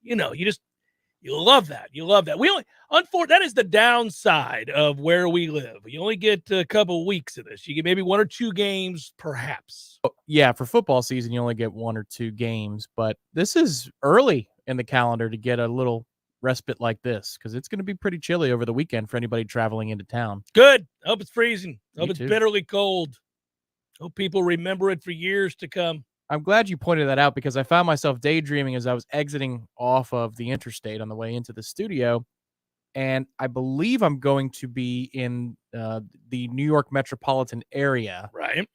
you love that. You love that. That is the downside of where we live. You only get a couple of weeks of this. You get maybe 1 or 2 games, perhaps. Yeah, for football season, you only get 1 or 2 games, but this is early in the calendar to get a little respite like this because it's going to be pretty chilly over the weekend for anybody traveling into town. Good. I hope it's freezing. I hope Me it's too. bitterly cold. Hope people remember it for years to come. I'm glad you pointed that out because I found myself daydreaming as I was exiting off of the interstate on the way into the studio. And I believe I'm going to be in the New York metropolitan area. Right.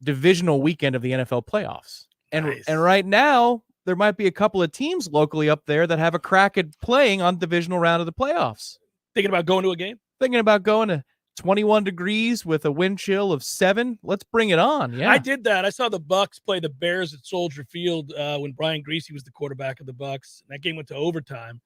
Divisional weekend of the NFL playoffs. Nice. And right now, there might be a couple of teams locally up there that have a crack at playing on divisional round of the playoffs. Thinking about going to a game? Thinking about going to 21 degrees with a wind chill of 7. Let's bring it on. Yeah, I did that. I saw the Bucs play the Bears at Soldier Field when Brian Griese was the quarterback of the Bucs. And that game went to overtime,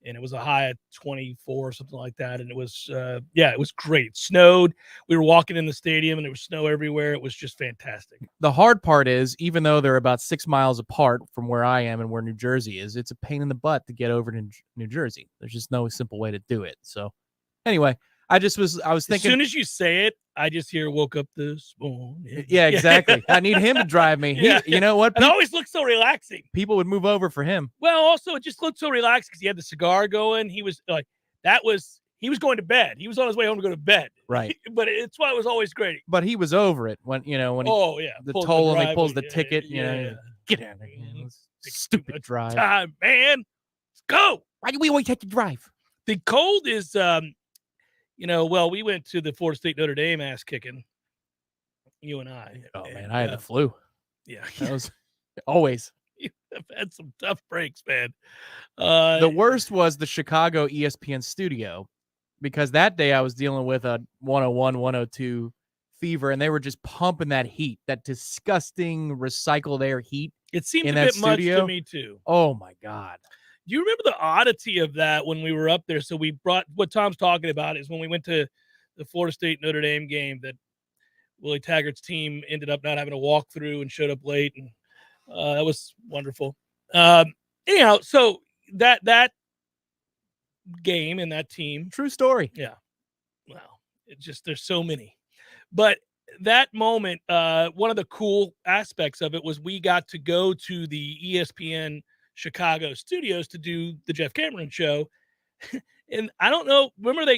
and it was a high at 24 or something like that. And it was, it was great. It snowed. We were walking in the stadium, and there was snow everywhere. It was just fantastic. The hard part is, even though they're about 6 miles apart from where I am and where New Jersey is, it's a pain in the butt to get over to New Jersey. There's just no simple way to do it. So anyway, I was thinking. As soon as you say it, I just hear "woke up this morning." Yeah, exactly. I need him to drive me. You know what? It always looks so relaxing. People would move over for him. Well, also it just looked so relaxed because he had the cigar going. He was like, he was going to bed. He was on his way home to go to bed. Right. But it's why it was always great. But he was over it when he the toll and he pulls the ticket. Get out of here. Stupid drive. Time, man. Let's go. Why do we always have to drive? The cold is we went to the Florida State Notre Dame ass kicking. You and I. Oh, man, I had the flu. Yeah. That was always. You have had some tough breaks, man. The worst was the Chicago ESPN studio because that day I was dealing with a 101, 102 fever, and they were just pumping that heat, that disgusting recycled air heat. It seemed a bit much to me, too. Oh, my God. Do you remember the oddity of that when we were up there? So we brought what Tom's talking about is when we went to the Florida State Notre Dame game that Willie Taggart's team ended up not having a walk through and showed up late. And that was wonderful. Anyhow, so that game and that team. True story. Yeah. Wow. It's just, there's so many. But that moment, one of the cool aspects of it was we got to go to the ESPN Chicago studios to do the Jeff Cameron show. And I don't know, remember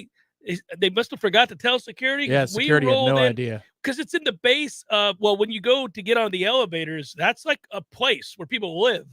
they must have forgot to tell security. Yeah, security had no idea. Because it's in the base of, when you go to get on the elevators, that's like a place where people live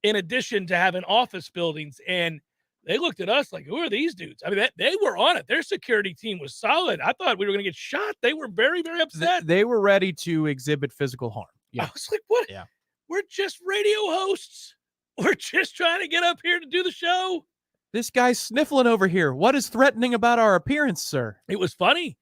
in addition to having office buildings. And they looked at us like, who are these dudes? I mean, they were on it. Their security team was solid. I thought we were going to get shot. They were very, very upset. They were ready to exhibit physical harm. Yeah. I was like, what? Yeah. We're just radio hosts. We're just trying to get up here to do the show. This guy's sniffling over here. What is threatening about our appearance, sir? It was funny.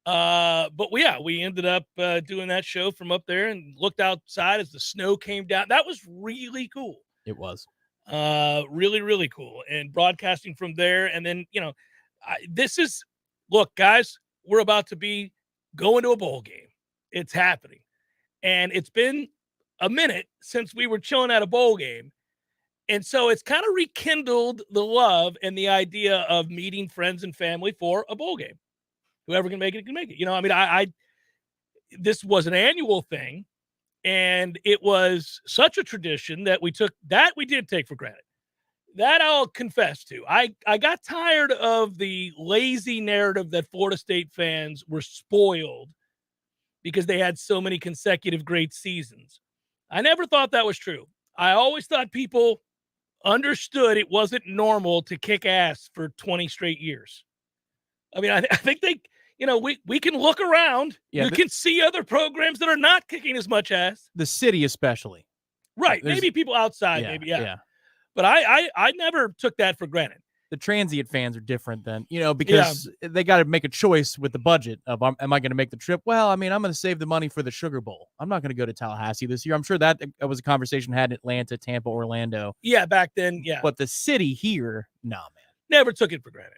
But we ended up doing that show from up there and looked outside as the snow came down. That was really cool. It was. Really, really cool. And broadcasting from there. And then, look, guys, we're about to be going to a bowl game. It's happening. And it's been a minute since we were chilling at a bowl game. And so it's kind of rekindled the love and the idea of meeting friends and family for a bowl game. Whoever can make it, can make it. This was an annual thing, and it was such a tradition that we did take for granted. That I'll confess to. I got tired of the lazy narrative that Florida State fans were spoiled because they had so many consecutive great seasons. I never thought that was true. I always thought people understood it wasn't normal to kick ass for 20 straight years. I mean, I think they, we can look around. Yeah, you can see other programs that are not kicking as much ass. The city especially. Right. Maybe people outside, yeah. But I never took that for granted. The transient fans are different than, because they got to make a choice with the budget of, am I going to make the trip? Well, I mean, I'm going to save the money for the Sugar Bowl. I'm not going to go to Tallahassee this year. I'm sure that was a conversation had in Atlanta, Tampa, Orlando. Yeah, back then, yeah. But the city here, nah, man. Never took it for granted.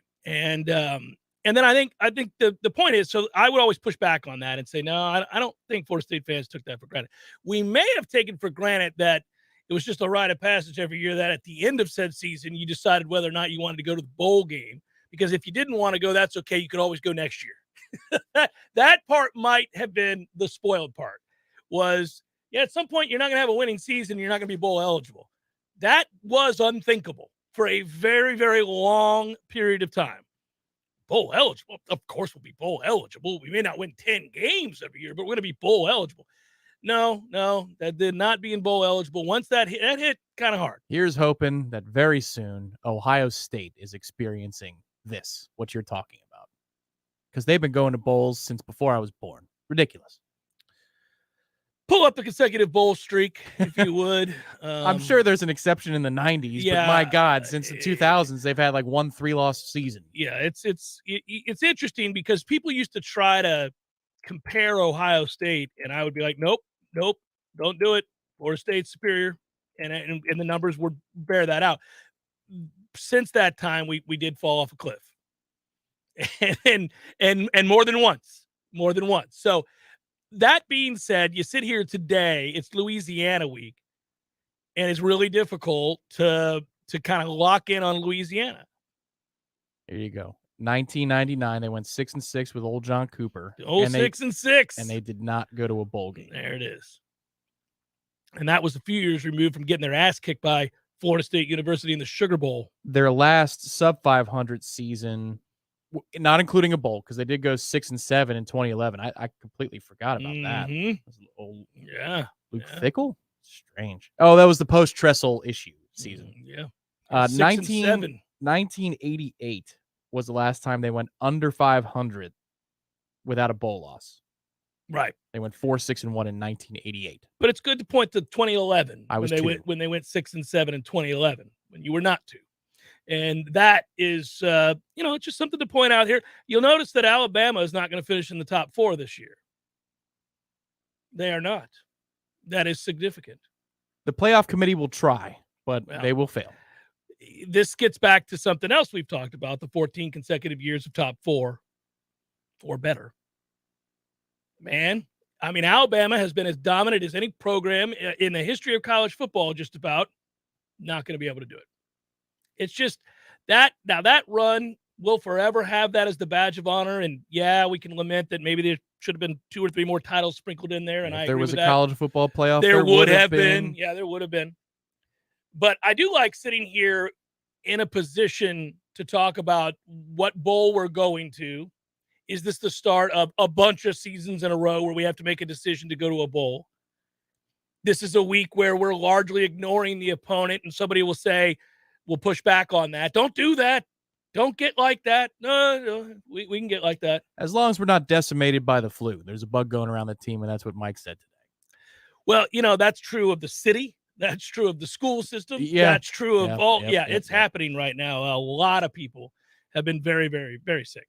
And then I think the point is, so I would always push back on that and say, no, I don't think Florida State fans took that for granted. We may have taken for granted that It was just a rite of passage every year that at the end of said season, you decided whether or not you wanted to go to the bowl game. Because if you didn't want to go, that's okay. You could always go next year. That part might have been the spoiled part. Was, at some point, you're not going to have a winning season. You're not going to be bowl eligible. That was unthinkable for a very, very long period of time. Bowl eligible? Of course we'll be bowl eligible. We may not win 10 games every year, but we're going to be bowl eligible. No, that did not being bowl eligible. Once that hit kind of hard. Here's hoping that very soon Ohio State is experiencing this, what you're talking about. Because they've been going to bowls since before I was born. Ridiculous. Pull up the consecutive bowl streak, if you would. I'm sure there's an exception in the 90s, but my God, since the 2000s, they've had like 1 3-loss season. Yeah, it's interesting because people used to try to compare Ohio State, and I would be like, nope, don't do it. Florida State's superior, and the numbers would bear that out. Since that time, we did fall off a cliff, and more than once. So that being said, you sit here today, it's Louisiana week, and it's really difficult to kind of lock in on Louisiana. Here you go. 1999, they went 6-6 with old John Cooper. 6-6. And they did not go to a bowl game. There it is. And that was a few years removed from getting their ass kicked by Florida State University in the Sugar Bowl. Their last sub-500 season, not including a bowl, because they did go 6-7 in 2011. I completely forgot about that. Old, Luke Fickell? Strange. Oh, that was the post-Tressel issue season. 1988 was the last time they went under 500 without a bowl loss. Right. They went 4-6-1 in 1988. But it's good to point to 2011 when they went 6-7 in 2011 when you were not two. And that is, it's just something to point out here. You'll notice that Alabama is not going to finish in the top 4 this year. They are not. That is significant. The playoff committee will try, but they will fail. This gets back to something else we've talked about, the 14 consecutive years of top 4 or better. Man, I mean, Alabama has been as dominant as any program in the history of college football, just about. Not going to be able to do it. It's just that run will forever have that as the badge of honor. And we can lament that maybe there should have been 2 or 3 more titles sprinkled in there. And if there was a college football playoff, there would have been. Yeah, there would have been. But I do like sitting here in a position to talk about what bowl we're going to. Is this the start of a bunch of seasons in a row where we have to make a decision to go to a bowl? This is a week where we're largely ignoring the opponent, and somebody will say, we'll push back on that. Don't do that. Don't get like that. No, we can get like that. As long as we're not decimated by the flu. There's a bug going around the team, and that's what Mike said today. Well, that's true of the city. That's true of the school system. Yeah. That's true of all. It's happening right now. A lot of people have been very, very, very sick.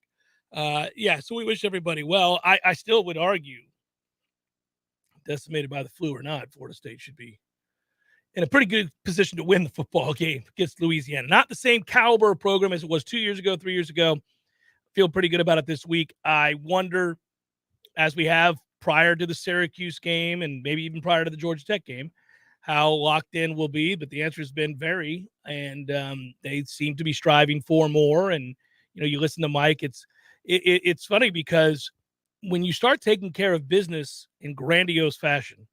So we wish everybody well. I still would argue, decimated by the flu or not, Florida State should be in a pretty good position to win the football game against Louisiana. Not the same caliber program as it was 2 years ago, 3 years ago. Feel pretty good about it this week. I wonder, as we have prior to the Syracuse game and maybe even prior to the Georgia Tech game, how locked in we'll be. But the answer has been very, and they seem to be striving for more. And, you listen to Mike, it's funny because when you start taking care of business in grandiose fashion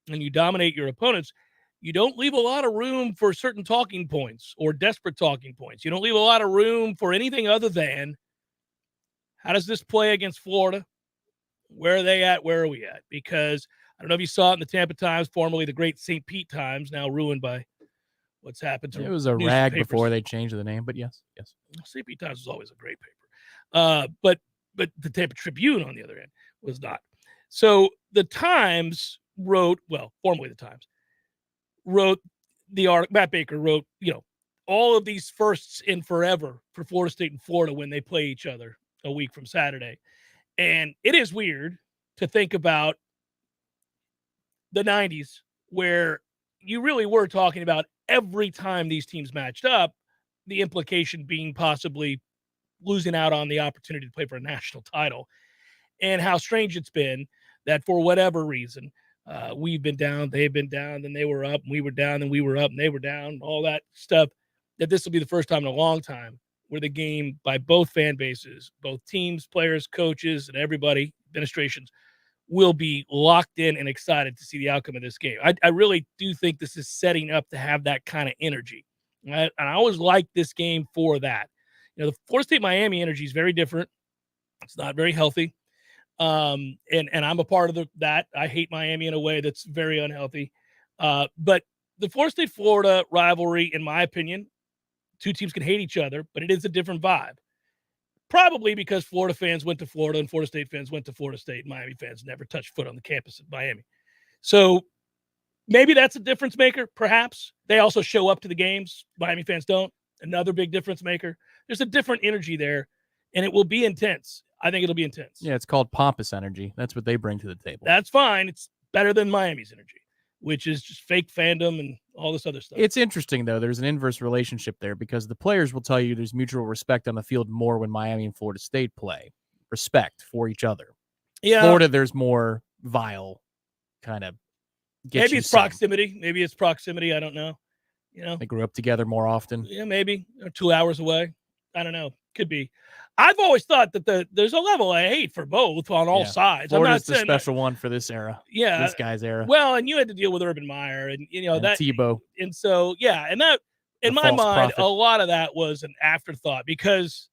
and you dominate your opponents, you don't leave a lot of room for certain talking points or desperate talking points. You don't leave a lot of room for anything other than, how does this play against Florida? Where are they at? Where are we at? Because I don't know if you saw it in the Tampa Times, formerly the Great St. Pete Times, now ruined by what's happened to it. Was a rag before they changed the name, but yes. St. Pete Times was always a great paper. But the Tampa Tribune, on the other end, was not. So the Times formerly the Times, wrote the article. Matt Baker wrote, all of these firsts in forever for Florida State and Florida when they play each other a week from Saturday. And it is weird to think about the 90s where you really were talking about every time these teams matched up, the implication being possibly losing out on the opportunity to play for a national title. And how strange it's been that for whatever reason, We've been down, they've been down, then they were up, and we were down, then we were up, and they were down, all that stuff, that this will be the first time in a long time where the game by both fan bases, both teams, players, coaches, and everybody, administrations, will be locked in and excited to see the outcome of this game. I really do think this is setting up to have that kind of energy. And I always like this game for that. The Florida State-Miami energy is very different. It's not very healthy. And I'm a part of that. I hate Miami in a way that's very unhealthy. But the Florida State-Florida rivalry, in my opinion, two teams can hate each other, but it is a different vibe. Probably because Florida fans went to Florida and Florida State fans went to Florida State. Miami fans never touched foot on the campus of Miami. So maybe that's a difference maker, perhaps. They also show up to the games. Miami fans don't. Another big difference maker. There's a different energy there, and it will be intense. I think it'll be intense. Yeah, it's called pompous energy. That's what they bring to the table. That's fine. It's better than Miami's energy, which is just fake fandom and all this other stuff. It's interesting, though. There's an inverse relationship there because the players will tell you there's mutual respect on the field more when Miami and Florida State play. Respect for each other. Yeah. Florida, there's more vile kind of. Maybe it's proximity. Maybe it's proximity. I don't know. They grew up together more often. Yeah, maybe. 2 hours away. I don't know. Could be. I've always thought that there's a level of hate for both on all sides. Florida's the special one for this era. Yeah. This guy's era. Well, and you had to deal with Urban Meyer and, and that. Tebow. And so, yeah. And that, in my mind, a lot of that was an afterthought because,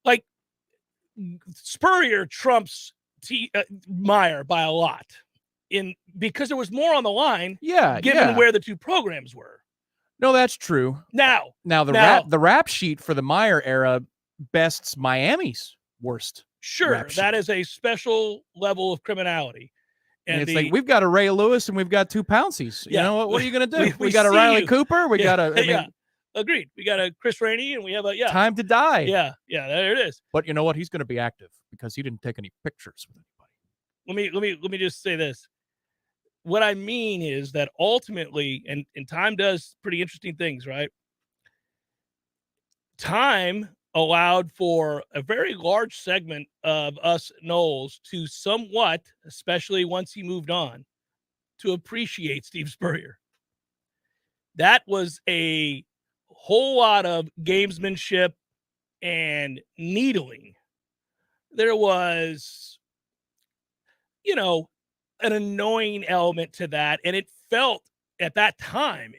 like, Spurrier trumps Meyer by a lot because there was more on the line. Yeah. Given where the two programs were. No, that's true. Now the rap sheet for the Meyer era bests Miami's worst. Sure, that is a special level of criminality. And it's like, we've got a Ray Lewis and we've got two Pouncies. Yeah. What are you going to do? we got a Riley Cooper. We got a agreed. We got a Chris Rainey and we have a Time to Die. Yeah, there it is. But you know what? He's going to be active because he didn't take any pictures with anybody. Let me just say this. What I mean is that ultimately, and time does pretty interesting things, right? Time allowed for a very large segment of us Noles to somewhat, especially once he moved on, to appreciate Steve Spurrier. That was a whole lot of gamesmanship and needling. There was, an annoying element to that. And it felt at that time,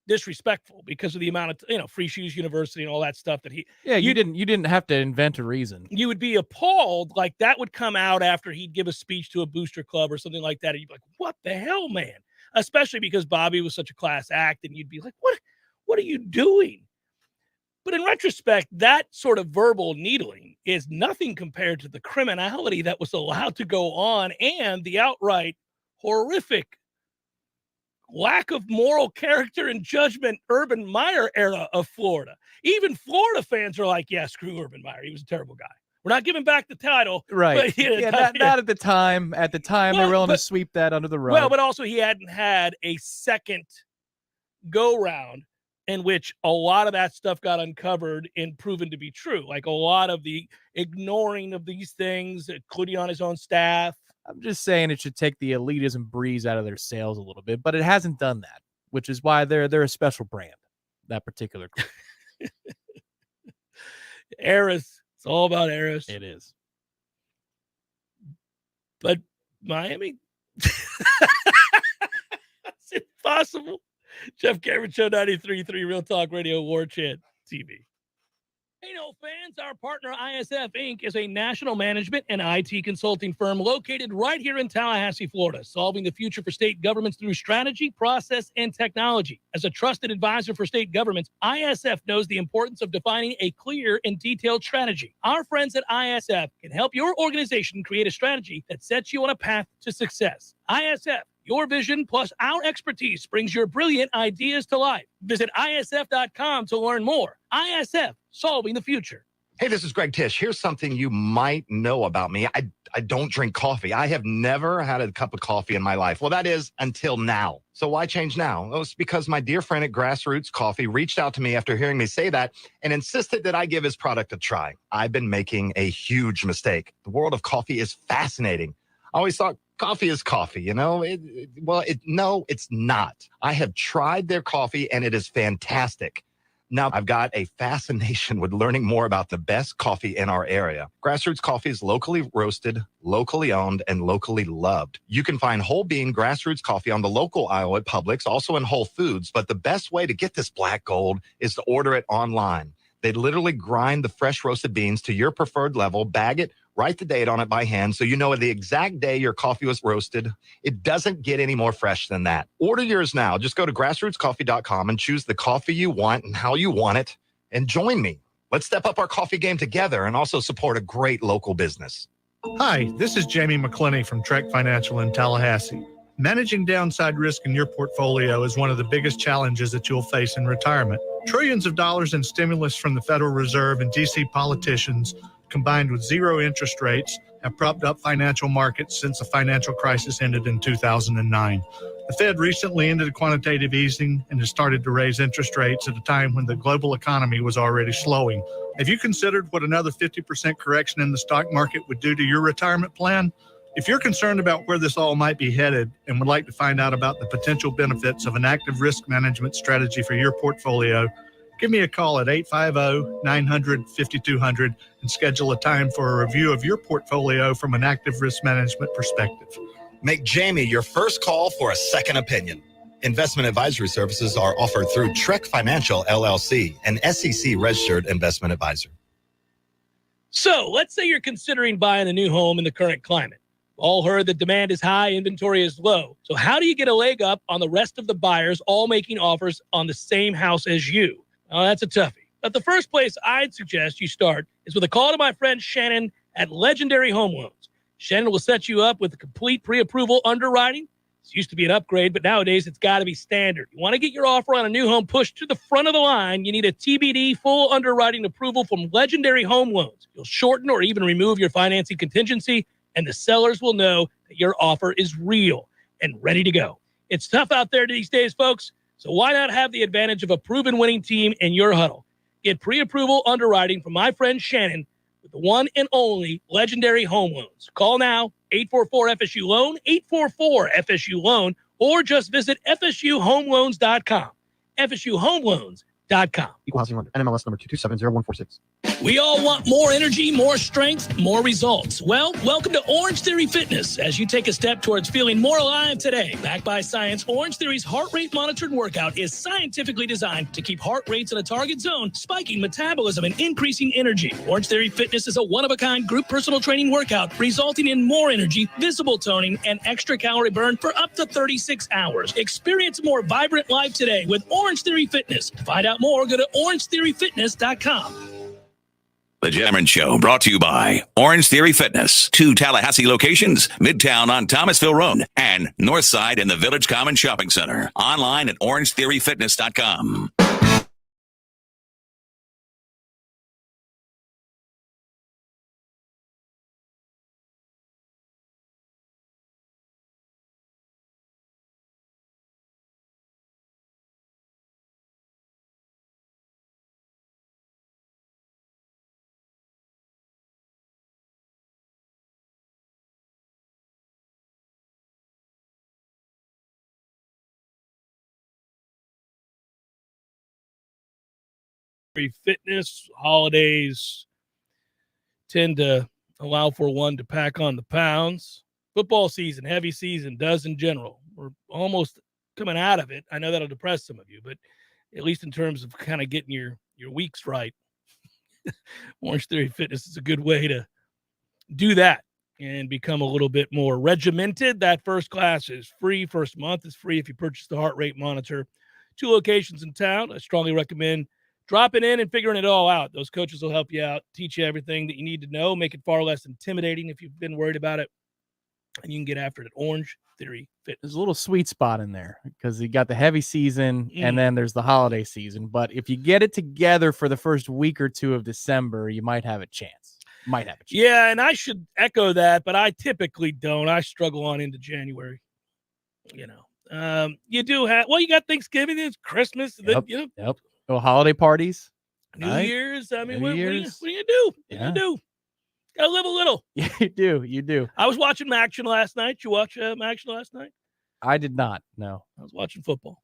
disrespectful because of the amount of, Free Shoes University and all that stuff that you didn't have to invent a reason. You would be appalled. Like that would come out after he'd give a speech to a booster club or something like that. And you'd be like, what the hell, man? Especially because Bobby was such a class act. And you'd be like, what are you doing? But in retrospect, that sort of verbal needling is nothing compared to the criminality that was allowed to go on and the outright horrific lack of moral character and judgment Urban Meyer era of Florida. Even Florida fans are like, yeah, screw Urban Meyer. He was a terrible guy. We're not giving back the title. Right. But, not at the time. At the time, they're willing to sweep that under the rug. Well, but also he hadn't had a second go-round in which a lot of that stuff got uncovered and proven to be true. Like a lot of the ignoring of these things, including on his own staff. I'm just saying it should take the elitism breeze out of their sails a little bit, but it hasn't done that, which is why they're a special brand, that particular group. Eras. It's all about eras. It is. But Miami? It's impossible. Jeff Cameron Show 93.3 Real Talk Radio, Warchant TV. Hey, no fans, our partner ISF Inc. is a national management and IT consulting firm located right here in Tallahassee, Florida, solving the future for state governments through strategy, process, and technology. As a trusted advisor for state governments, ISF knows the importance of defining a clear and detailed strategy. Our friends at ISF can help your organization create a strategy that sets you on a path to success. ISF, your vision plus our expertise brings your brilliant ideas to life. Visit ISF.com to learn more. ISF, solving the future. Hey, this is Greg Tish. Here's something you might know about me. I don't drink coffee. I have never had a cup of coffee in my life. Well, that is until now. So why change now? Well, it's because my dear friend at Grassroots Coffee reached out to me after hearing me say that and insisted that I give his product a try. I've been making a huge mistake. The world of coffee is fascinating. I always thought Coffee is coffee, you know? No, it's not. I have tried their coffee, and it is fantastic. Now, I've got a fascination with learning more about the best coffee in our area. Grassroots coffee is locally roasted, locally owned, and locally loved. You can find whole bean grassroots coffee on the local aisle at Publix, also in Whole Foods, but the best way to get this black gold is to order it online. They literally grind the fresh roasted beans to your preferred level, bag it, write the date on it by hand so you know the exact day your coffee was roasted. It doesn't get any more fresh than that. Order yours now. Just go to grassrootscoffee.com and choose the coffee you want and how you want it, and join me. Let's step up our coffee game together and also support a great local business. Hi, this is Jamie McClenny from Trek Financial in Tallahassee. Managing downside risk in your portfolio is one of the biggest challenges that you'll face in retirement. Trillions of dollars in stimulus from the Federal Reserve and D.C. politicians, combined with zero interest rates, have propped up financial markets since the financial crisis ended in 2009. The Fed recently ended quantitative easing and has started to raise interest rates at a time when the global economy was already slowing. Have you considered what another 50% correction in the stock market would do to your retirement plan? If you're concerned about where this all might be headed and would like to find out about the potential benefits of an active risk management strategy for your portfolio, give me a call at 850-900-5200 and schedule a time for a review of your portfolio from an active risk management perspective. Make Jamie your first call for a second opinion. Investment advisory services are offered through Trek Financial, LLC, an SEC-registered investment advisor. So let's say you're considering buying a new home in the current climate. All heard that demand is high, inventory is low. So how do you get a leg up on the rest of the buyers all making offers on the same house as you? Oh, that's a toughie. But the first place I'd suggest you start is with a call to my friend Shannon at Legendary Home Loans. Shannon will set you up with a complete pre-approval underwriting. This used to be an upgrade, but nowadays it's got to be standard. You want to get your offer on a new home pushed to the front of the line, you need a TBD full underwriting approval from Legendary Home Loans. You'll shorten or even remove your financing contingency, and the sellers will know that your offer is real and ready to go. It's tough out there these days, folks, so why not have the advantage of a proven winning team in your huddle? Get pre-approval underwriting from my friend Shannon with the one and only Legendary Home Loans. Call now, 844-FSU-LOAN, 844-FSU-LOAN, or just visit FSUHomeLoans.com. FSUHomeLoans.com. Equal housing lender. NMLS number 2270146. We all want more energy, more strength, more results. Well, welcome to Orange Theory Fitness as you take a step towards feeling more alive today. Backed by science, Orange Theory's heart rate monitored workout is scientifically designed to keep heart rates in a target zone, spiking metabolism and increasing energy. Orange Theory Fitness is a one-of-a-kind group personal training workout resulting in more energy, visible toning, and extra calorie burn for up to 36 hours. Experience a more vibrant life today with Orange Theory Fitness. To find out more, go to orangetheoryfitness.com. The Jammin' Show brought to you by Orange Theory Fitness. 2 Tallahassee locations, Midtown on Thomasville Road and Northside in the Village Common Shopping Center. Online at orangetheoryfitness.com. Fitness holidays tend to allow for one to pack on the pounds. Football season, heavy season, does in general. We're almost coming out of it. I know that'll depress some of you, but at least in terms of kind of getting your weeks right, Orange Theory Fitness is a good way to do that and become a little bit more regimented. That first class is free. First month is free if you purchase the heart rate monitor. 2 locations in town. I strongly recommend dropping in and figuring it all out. Those coaches will help you out, teach you everything that you need to know, make it far less intimidating if you've been worried about it. And you can get after it at Orange Theory Fitness. There's a little sweet spot in there because you got the heavy season and then there's the holiday season. But if you get it together for the first week or 2 of December, you might have a chance. Yeah, and I should echo that, but I typically don't. I struggle on into January. You know, you do have, well, you got Thanksgiving, there's Christmas. Yep. Then, Yep. Oh, holiday parties. New Right? Year's. I mean, New what are you Year's. going to do? What are you Yeah. going to do? Gotta live a little. Yeah, you do. You do. I was watching action last night. Did you watch action last night? I did not. No. I was watching football.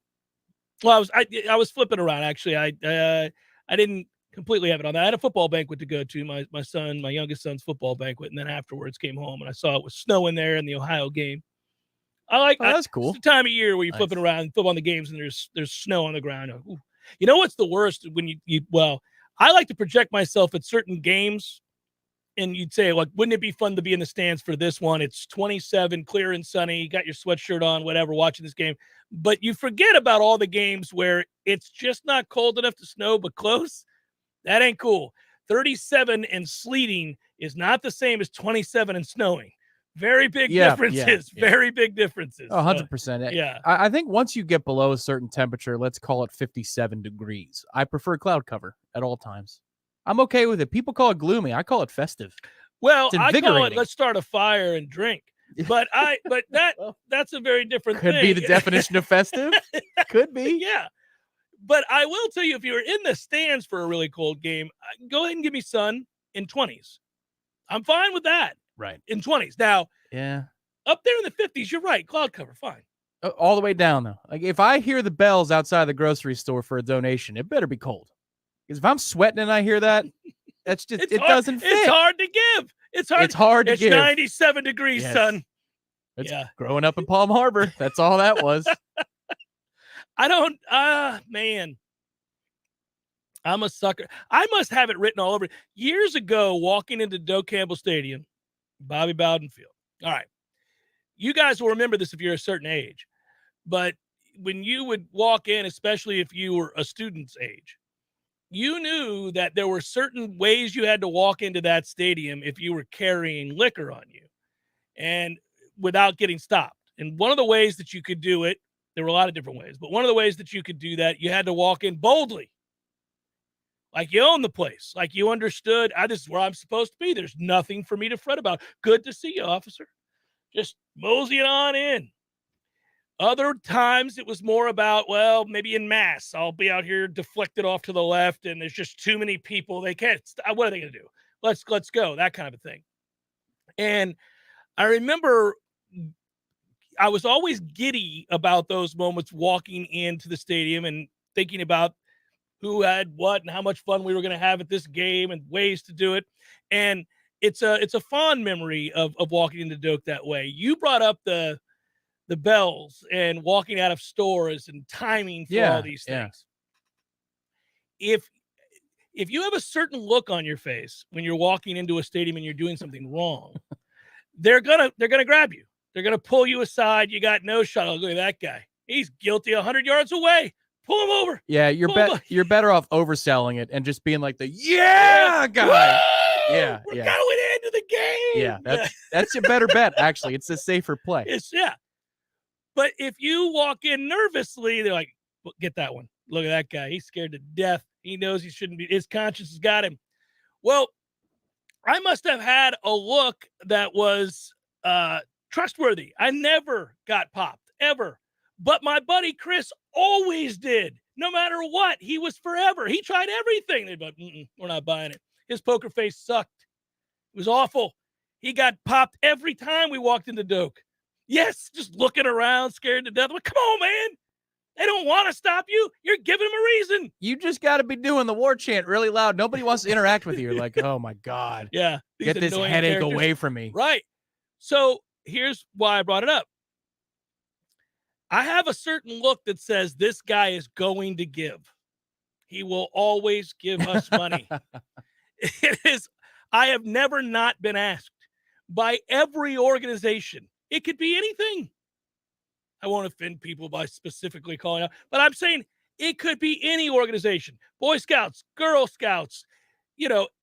Well, I was flipping around actually. I didn't completely have it on that. I had a football banquet to go to. My youngest son's football banquet, and then afterwards came home and I saw it was snowing there in the Ohio game. That's cool. It's the time of year where you're flipping around, flip on the games, and there's snow on the ground. Ooh. You know what's the worst when I like to project myself at certain games, and you'd say, like, wouldn't it be fun to be in the stands for this one? It's 27, clear and sunny. You got your sweatshirt on, whatever, watching this game. But you forget about all the games where it's just not cold enough to snow, but close. That ain't cool. 37 and sleeting is not the same as 27 and snowing. Very big differences. Yeah. Very big differences. 100%. Yeah. I think once you get below a certain temperature, let's call it 57 degrees, I prefer cloud cover at all times. I'm okay with it. People call it gloomy. I call it festive. Well, I call it let's start a fire and drink. But that's a very different thing. Could be the definition of festive. Could be. Yeah. But I will tell you, if you're in the stands for a really cold game, go ahead and give me sun in 20s. I'm fine with that. Right. In 20s. Now, yeah, up there in the 50s, you're right. Cloud cover, fine. All the way down, though. Like, if I hear the bells outside the grocery store for a donation, it better be cold. Because if I'm sweating and I hear that, that's just, doesn't fit. It's hard to give. It's hard to give. It's 97 degrees, son. It's growing up in Palm Harbor. That's all that was. Man. I'm a sucker. I must have it written all over. Years ago, walking into Doe Campbell Stadium, Bobby Bowden Field. All right. You guys will remember this if you're a certain age. But when you would walk in, especially if you were a student's age, you knew that there were certain ways you had to walk into that stadium if you were carrying liquor on you and without getting stopped. And one of the ways that you could do it, there were a lot of different ways, but one of the ways that you could do that, you had to walk in boldly. Like you own the place. Like you understood, this is where I'm supposed to be. There's nothing for me to fret about. Good to see you, officer. Just moseying on in. Other times it was more about, well, maybe in mass, I'll be out here deflected off to the left and there's just too many people. They can't, what are they going to do? Let's go, that kind of a thing. And I remember I was always giddy about those moments walking into the stadium and thinking about who had what and how much fun we were going to have at this game and ways to do it. And it's a fond memory of walking into Doak that way. You brought up the bells and walking out of stores and timing for all these things. If you have a certain look on your face when you're walking into a stadium and you're doing something wrong, they're gonna grab you. They're gonna pull you aside. You got no shot. Oh, look at that guy. He's guilty 100 yards away. Pull him over. Yeah, you're better off overselling it and just being like the guy. Woo! Yeah, we're going into the game. Yeah, that's a better bet. Actually, it's a safer play. But if you walk in nervously, they're like, well, get that one. Look at that guy. He's scared to death. He knows he shouldn't be. His conscience has got him. Well, I must have had a look that was trustworthy. I never got popped, ever. But my buddy Chris always did. No matter what, he was forever. He tried everything. They'd be like, we're not buying it. His poker face sucked. It was awful. He got popped every time we walked into Doak. Yes, just looking around, scared to death. I'm like, come on, man. They don't want to stop you. You're giving them a reason. You just got to be doing the war chant really loud. Nobody wants to interact with you. You're like, oh, my God. Yeah. Get this headache away from me. Right. So here's why I brought it up. I have a certain look that says this guy is going to give. He will always give us money. I have never not been asked by every organization. It could be anything. I won't offend people by specifically calling out, but I'm saying it could be any organization. Boy Scouts, Girl Scouts,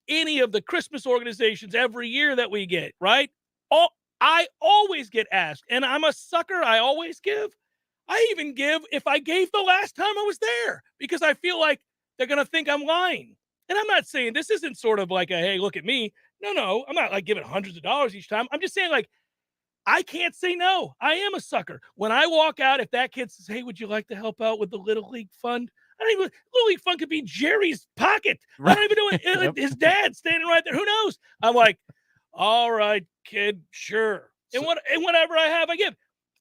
any of the Christmas organizations every year that we get, right? I always get asked, and I'm a sucker. I always give. I even give if I gave the last time I was there because I feel like they're going to think I'm lying. And I'm not saying this isn't sort of like a, hey, look at me. No, I'm not like giving hundreds of dollars each time. I'm just saying like, I can't say no. I am a sucker. When I walk out, if that kid says, hey, would you like to help out with the Little League Fund? Little League Fund could be Jerry's pocket. Right. I don't even know his dad standing right there. Who knows? I'm like, All right, kid, sure. And whatever I have, I give.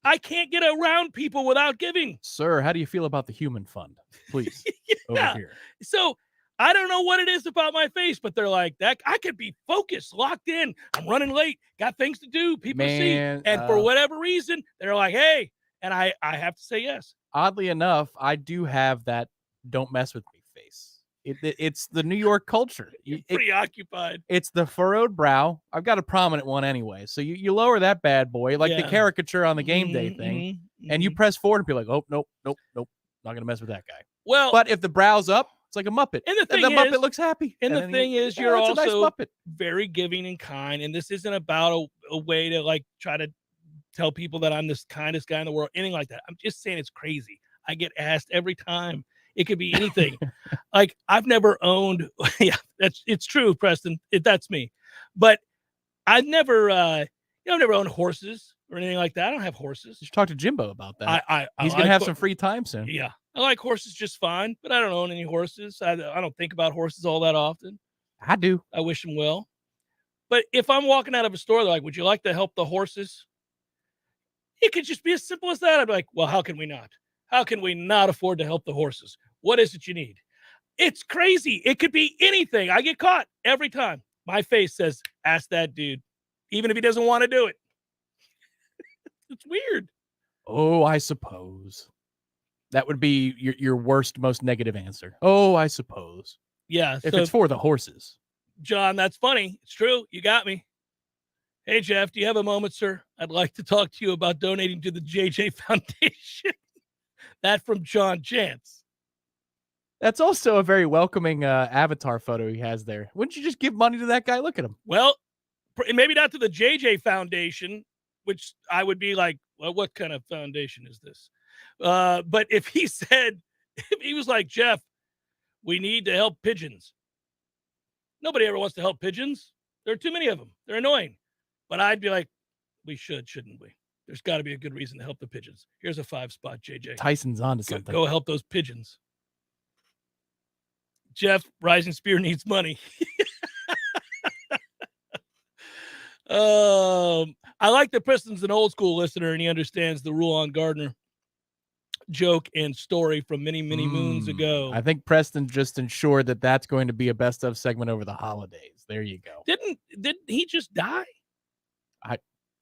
I can't get around people without giving. Sir, how do you feel about the human fund? Please, over here. So I don't know what it is about my face, but they're like, that I could be focused, locked in. I'm running late, got things to do, people to see. And for whatever reason, they're like, hey, and I have to say yes. Oddly enough, I do have that don't mess with me face. It's the New York culture. Preoccupied. It's the furrowed brow. I've got a prominent one anyway. So you lower that bad boy, like the caricature on the game day thing, and you press forward and be like, oh, nope. Not going to mess with that guy. Well, but if the brow's up, it's like a Muppet. And the Muppet looks happy. And the thing is, you're also nice very giving and kind. And this isn't about a way to like try to tell people that I'm this kindest guy in the world, anything like that. I'm just saying it's crazy. I get asked every time. It could be anything. Like I've never owned. Yeah, it's true, Preston. That's me. But I've never, I've never owned horses or anything like that. I don't have horses. You should talk to Jimbo about that. He's I gonna have some free time soon. Yeah, I like horses just fine, but I don't own any horses. I don't think about horses all that often. I do. I wish them well. But if I'm walking out of a store, they're like, "Would you like to help the horses?" It could just be as simple as that. I'd be like, "Well, how can we not? How can we not afford to help the horses? What is it you need?" It's crazy. It could be anything. I get caught every time. My face says, ask that dude, even if he doesn't want to do it. It's weird. Oh, I suppose. That would be your worst, most negative answer. Oh, I suppose. Yeah. If it's for the horses. John, that's funny. It's true. You got me. Hey, Jeff, do you have a moment, sir? I'd like to talk to you about donating to the JJ Foundation. That from John Chance. That's also a very welcoming avatar photo he has there. Wouldn't you just give money to that guy? Look at him. Well, maybe not to the JJ Foundation, which I would be like, well, what kind of foundation is this? But if he was like, Jeff, we need to help pigeons. Nobody ever wants to help pigeons. There are too many of them. They're annoying. But I'd be like, we shouldn't we? There's got to be a good reason to help the pigeons. Here's a 5-spot, JJ. Tyson's onto something. Go help those pigeons. Jeff, Rising Spear needs money. I like that Preston's an old school listener and he understands the Rule on Gardner joke and story from many, many moons ago. I think Preston just ensured that that's going to be a best of segment over the holidays. There you go. Didn't he just die?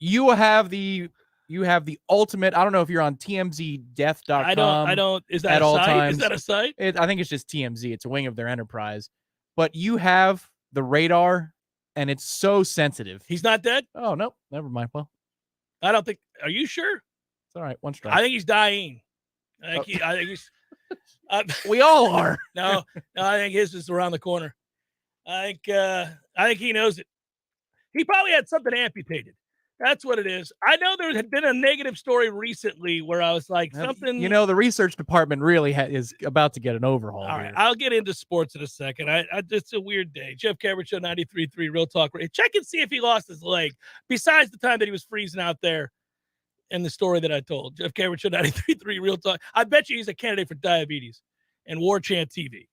You have the ultimate. I don't know if you're on TMZdeath.com. I don't. Is that at a all site? times. Is that a site? I think it's just TMZ. It's a wing of their enterprise. But you have the radar, and it's so sensitive. He's not dead? Oh, no. Never mind. Well, I don't think. Are you sure? It's all right. One strike. I think he's dying. I think he's. We all are. No, I think his is around the corner. I think he knows it. He probably had something amputated. That's what it is. I know there had been a negative story recently where I was like something. The research department really is about to get an overhaul. All right, I'll get into sports in a second. It's a weird day. Jeff Cameron Show 93.3 Real Talk. Check and see if he lost his leg. Besides the time that he was freezing out there, and the story that I told. Jeff Cameron Show 93.3 Real Talk. I bet you he's a candidate for diabetes and Warchant TV.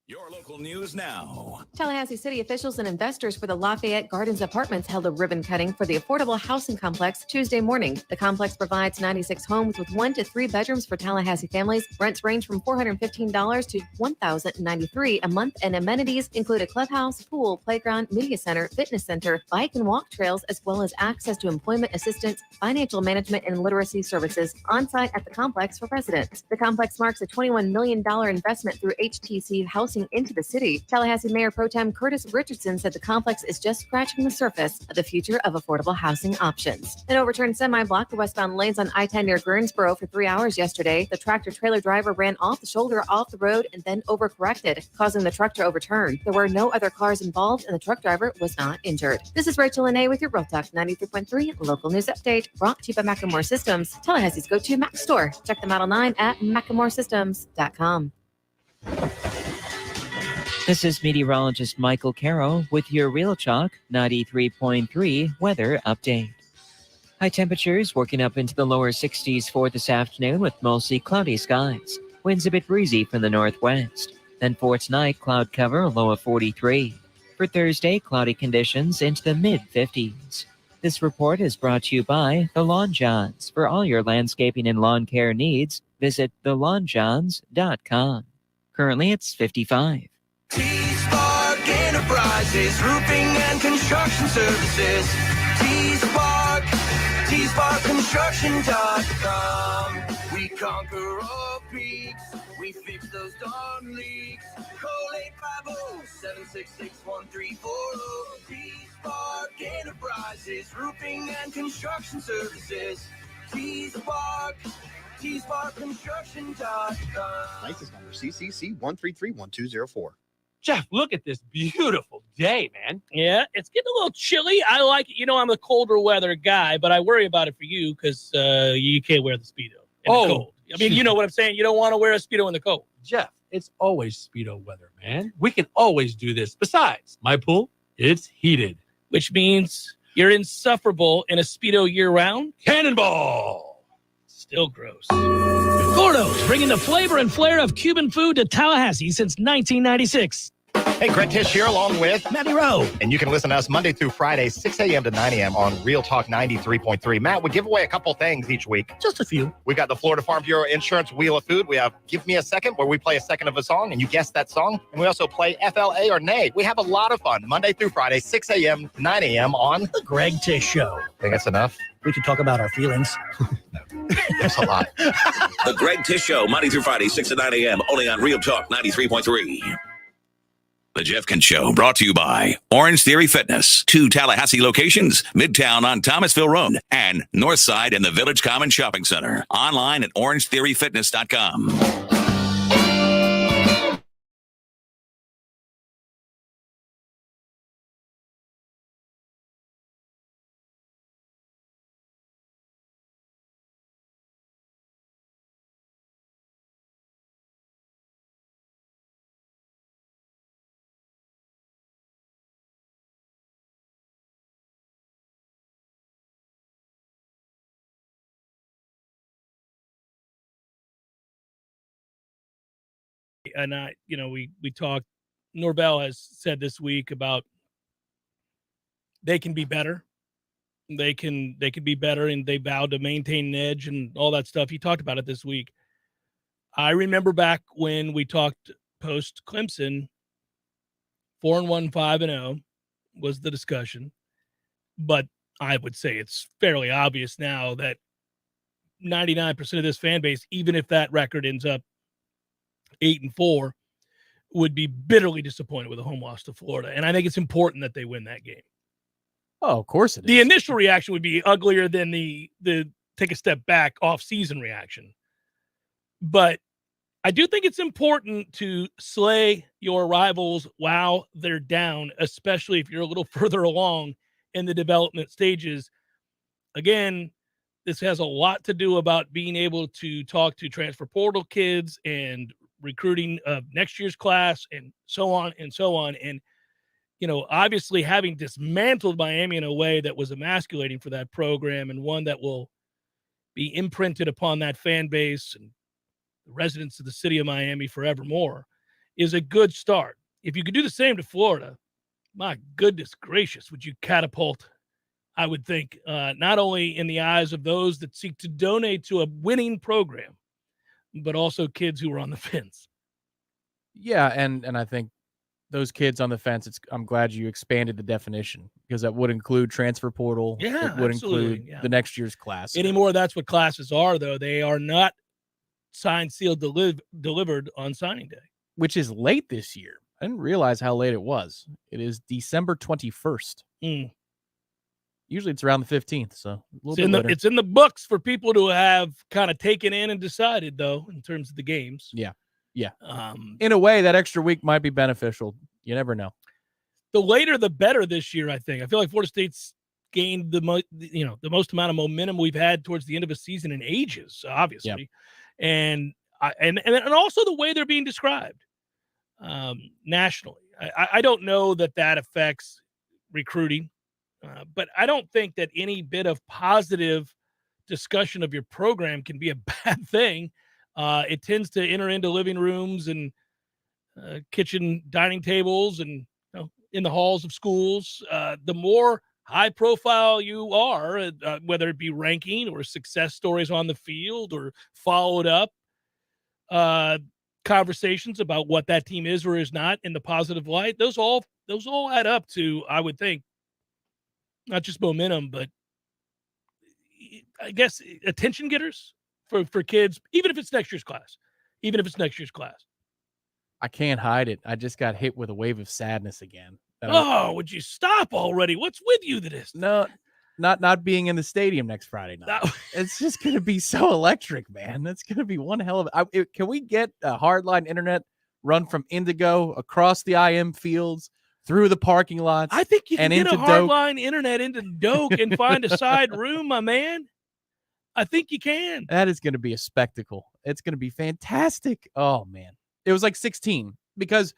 Your local news now. Tallahassee city officials and investors for the Lafayette Gardens Apartments held a ribbon cutting for the affordable housing complex Tuesday morning. The complex provides 96 homes with 1 to 3 bedrooms for Tallahassee families. Rents range from $415 to $1,093 a month, and amenities include a clubhouse, pool, playground, media center, fitness center, bike and walk trails, as well as access to employment assistance, financial management, and literacy services on-site at the complex for residents. The complex marks a $21 million investment through HTC Housing into the city. Tallahassee Mayor Pro Tem Curtis Richardson said the complex is just scratching the surface of the future of affordable housing options. An overturned semi blocked the westbound lanes on I-10 near Greensboro for 3 hours yesterday. The tractor-trailer driver ran off the shoulder off the road and then overcorrected, causing the truck to overturn. There were no other cars involved and the truck driver was not injured. This is Rachel Lene with your Real Talk 93.3 local news update, brought to you by Macklemore Systems, Tallahassee's go-to Mac store. Check them out online at MacklemoreSystems.com. This is meteorologist Michael Caro with your Real Talk 93.3 weather update. High temperatures working up into the lower 60s for this afternoon with mostly cloudy skies. Winds a bit breezy from the northwest. Then for tonight, cloud cover, low of 43. For Thursday, cloudy conditions into the mid-50s. This report is brought to you by The Lawn Johns. For all your landscaping and lawn care needs, visit thelawnjohns.com. Currently, it's 55. T-Spark Enterprises, roofing and construction services. T-Spark, T-SparkConstruction.com. We conquer all peaks, we fix those darn leaks. Call 850-766-1340. T-Spark Enterprises, roofing and construction services. T-Spark, T-SparkConstruction.com. License number CCC 1331204. Jeff, look at this beautiful day, man. Yeah, it's getting a little chilly. I like it. You know, I'm a colder weather guy, but I worry about it for you because you can't wear the Speedo in the cold. I mean, you know what I'm saying? You don't want to wear a Speedo in the cold. Jeff, it's always Speedo weather, man. We can always do this. Besides, my pool, it's heated. Which means you're insufferable in a Speedo year-round? Cannonball! Still gross. Gordo's, bringing the flavor and flair of Cuban food to Tallahassee since 1996. Hey, Greg Tish here along with Matty Rowe. And you can listen to us Monday through Friday, 6 a.m. to 9 a.m. on Real Talk 93.3. Matt, we give away a couple things each week. Just a few. We got the Florida Farm Bureau Insurance Wheel of Food. We have Give Me a Second, where we play a second of a song and you guess that song. And we also play FLA or Nay. We have a lot of fun Monday through Friday, 6 a.m. to 9 a.m. on The Greg Tish Show. Think that's enough? We could talk about our feelings. That's a lot. The Greg Tish Show, Monday through Friday, 6 to 9 a.m., only on Real Talk 93.3. The Jeffkins Show, brought to you by Orange Theory Fitness. 2 Tallahassee locations, Midtown on Thomasville Road and Northside in the Village Common Shopping Center. Online at orangetheoryfitness.com. And we talked, Norvell has said this week about they can be better. They can be better, and they vowed to maintain an edge and all that stuff. He talked about it this week. I remember back when we talked post Clemson, 4-1, 5-0 was the discussion. But I would say it's fairly obvious now that 99% of this fan base, even if that record ends up 8-4, would be bitterly disappointed with a home loss to Florida. And I think it's important that they win that game. Oh, of course it is. The initial reaction would be uglier than the take a step back off-season reaction. But I do think it's important to slay your rivals while they're down, especially if you're a little further along in the development stages. Again, this has a lot to do about being able to talk to transfer portal kids and recruiting of next year's class and so on and so on. And, obviously having dismantled Miami in a way that was emasculating for that program and one that will be imprinted upon that fan base and the residents of the city of Miami forevermore is a good start. If you could do the same to Florida, my goodness gracious, would you catapult, I would think, not only in the eyes of those that seek to donate to a winning program, but also kids who are on the fence. Yeah, and I think those kids on the fence, I'm glad you expanded the definition, because that would include transfer portal. Yeah, it would absolutely, include the next year's class. Anymore, that's what classes are, though. They are not signed, sealed, delivered on signing day. Which is late this year. I didn't realize how late it was. It is December 21st. Usually it's around the 15th, so a little bit later. It's in the books for people to have kind of taken in and decided, though, in terms of the games. Yeah. In a way, that extra week might be beneficial. You never know. The later, the better this year, I think. I feel like Florida State's gained the most amount of momentum we've had towards the end of a season in ages, obviously. Yep. And also the way they're being described nationally. I don't know that affects recruiting. But I don't think that any bit of positive discussion of your program can be a bad thing. It tends to enter into living rooms and kitchen dining tables and in the halls of schools, the more high profile you are, whether it be ranking or success stories on the field or followed up conversations about what that team is or is not in the positive light. Those all add up to, I would think, not just momentum, but I guess attention getters for kids, even if it's next year's class. I can't hide it. I just got hit with a wave of sadness again. Would you stop already? What's with you this? No, not being in the stadium next Friday night. No. It's just going to be so electric, man. That's going to be one hell of can we get a hardline internet run from Indigo across the IM fields through the parking lots? I think you can get a Doak? hardline internet into Doak and find a side room, my man. I think you can. That is going to be a spectacle. It's going to be fantastic. Oh, man. It was like 16 because,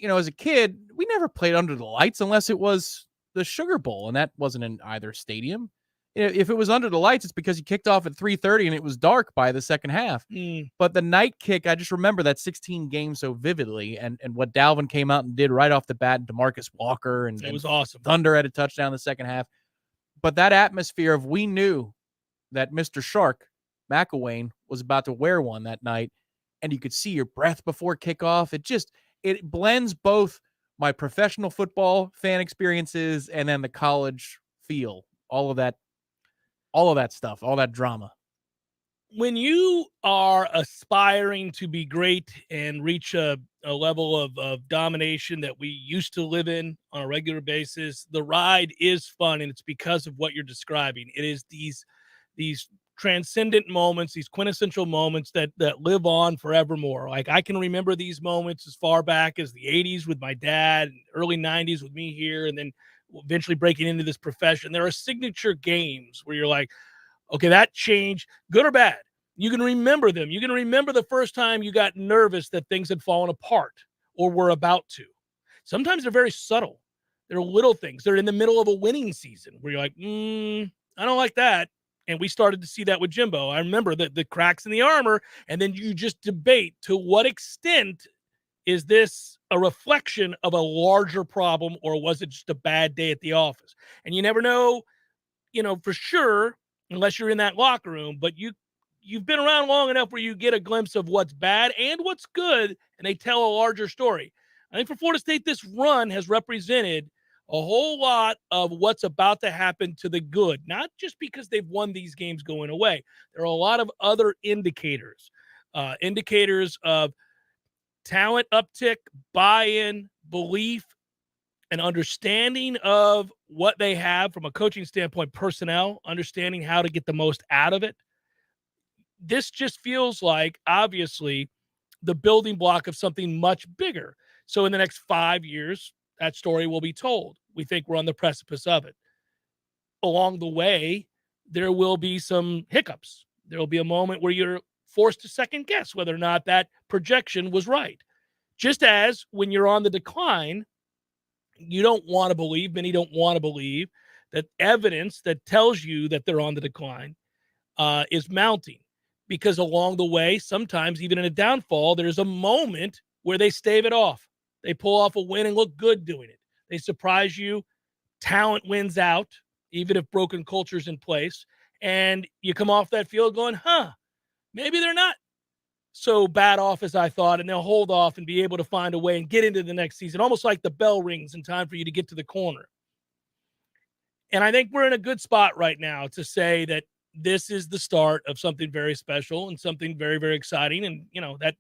as a kid, we never played under the lights unless it was the Sugar Bowl, and that wasn't in either stadium. If it was under the lights, it's because you kicked off at 3:30 and it was dark by the second half. But the night kick, I just remember that 16 game so vividly, and what Dalvin came out and did right off the bat, and DeMarcus Walker, and it was awesome. Thunder had a touchdown in the second half. But that atmosphere of we knew that Mr. Shark McElwain was about to wear one that night, and you could see your breath before kickoff. It blends both my professional football fan experiences and then the college feel, all of that stuff, all that drama. When you are aspiring to be great and reach a level of domination that we used to live in on a regular basis, the ride is fun, and it's because of what you're describing. It is these transcendent moments, these quintessential moments that live on forevermore. Like, I can remember these moments as far back as the 80s with my dad, and early 90s with me here, and then eventually breaking into this profession. There are signature games where you're like, okay, that changed, good or bad. You can remember them. You can remember the first time you got nervous that things had fallen apart or were about to. Sometimes they're very subtle. They're little things. They're in the middle of a winning season where you're like, I don't like that. And we started to see that with Jimbo. I remember the cracks in the armor, and then you just debate to what extent is this a reflection of a larger problem, or was it just a bad day at the office? And you never know, for sure, unless you're in that locker room, but you've been around long enough where you get a glimpse of what's bad and what's good, and they tell a larger story. I think for Florida State, this run has represented a whole lot of what's about to happen to the good, not just because they've won these games going away. There are a lot of other indicators of talent uptick, buy-in, belief, an understanding of what they have from a coaching standpoint, personnel, understanding how to get the most out of it. This just feels like, obviously, the building block of something much bigger. So in the next 5 years, that story will be told. We think we're on the precipice of it. Along the way, there will be some hiccups. There will be a moment where you're forced to second guess whether or not that projection was right. Just as when you're on the decline, you don't want to believe, many don't want to believe, that evidence that tells you that they're on the decline is mounting. Because along the way, sometimes even in a downfall, there's a moment where they stave it off. They pull off a win and look good doing it. They surprise you. Talent wins out, even if broken culture's in place. And you come off that field going, maybe they're not so bad off as I thought, and they'll hold off and be able to find a way and get into the next season, almost like the bell rings in time for you to get to the corner. And I think we're in a good spot right now to say that this is the start of something very special and something very, very exciting. And,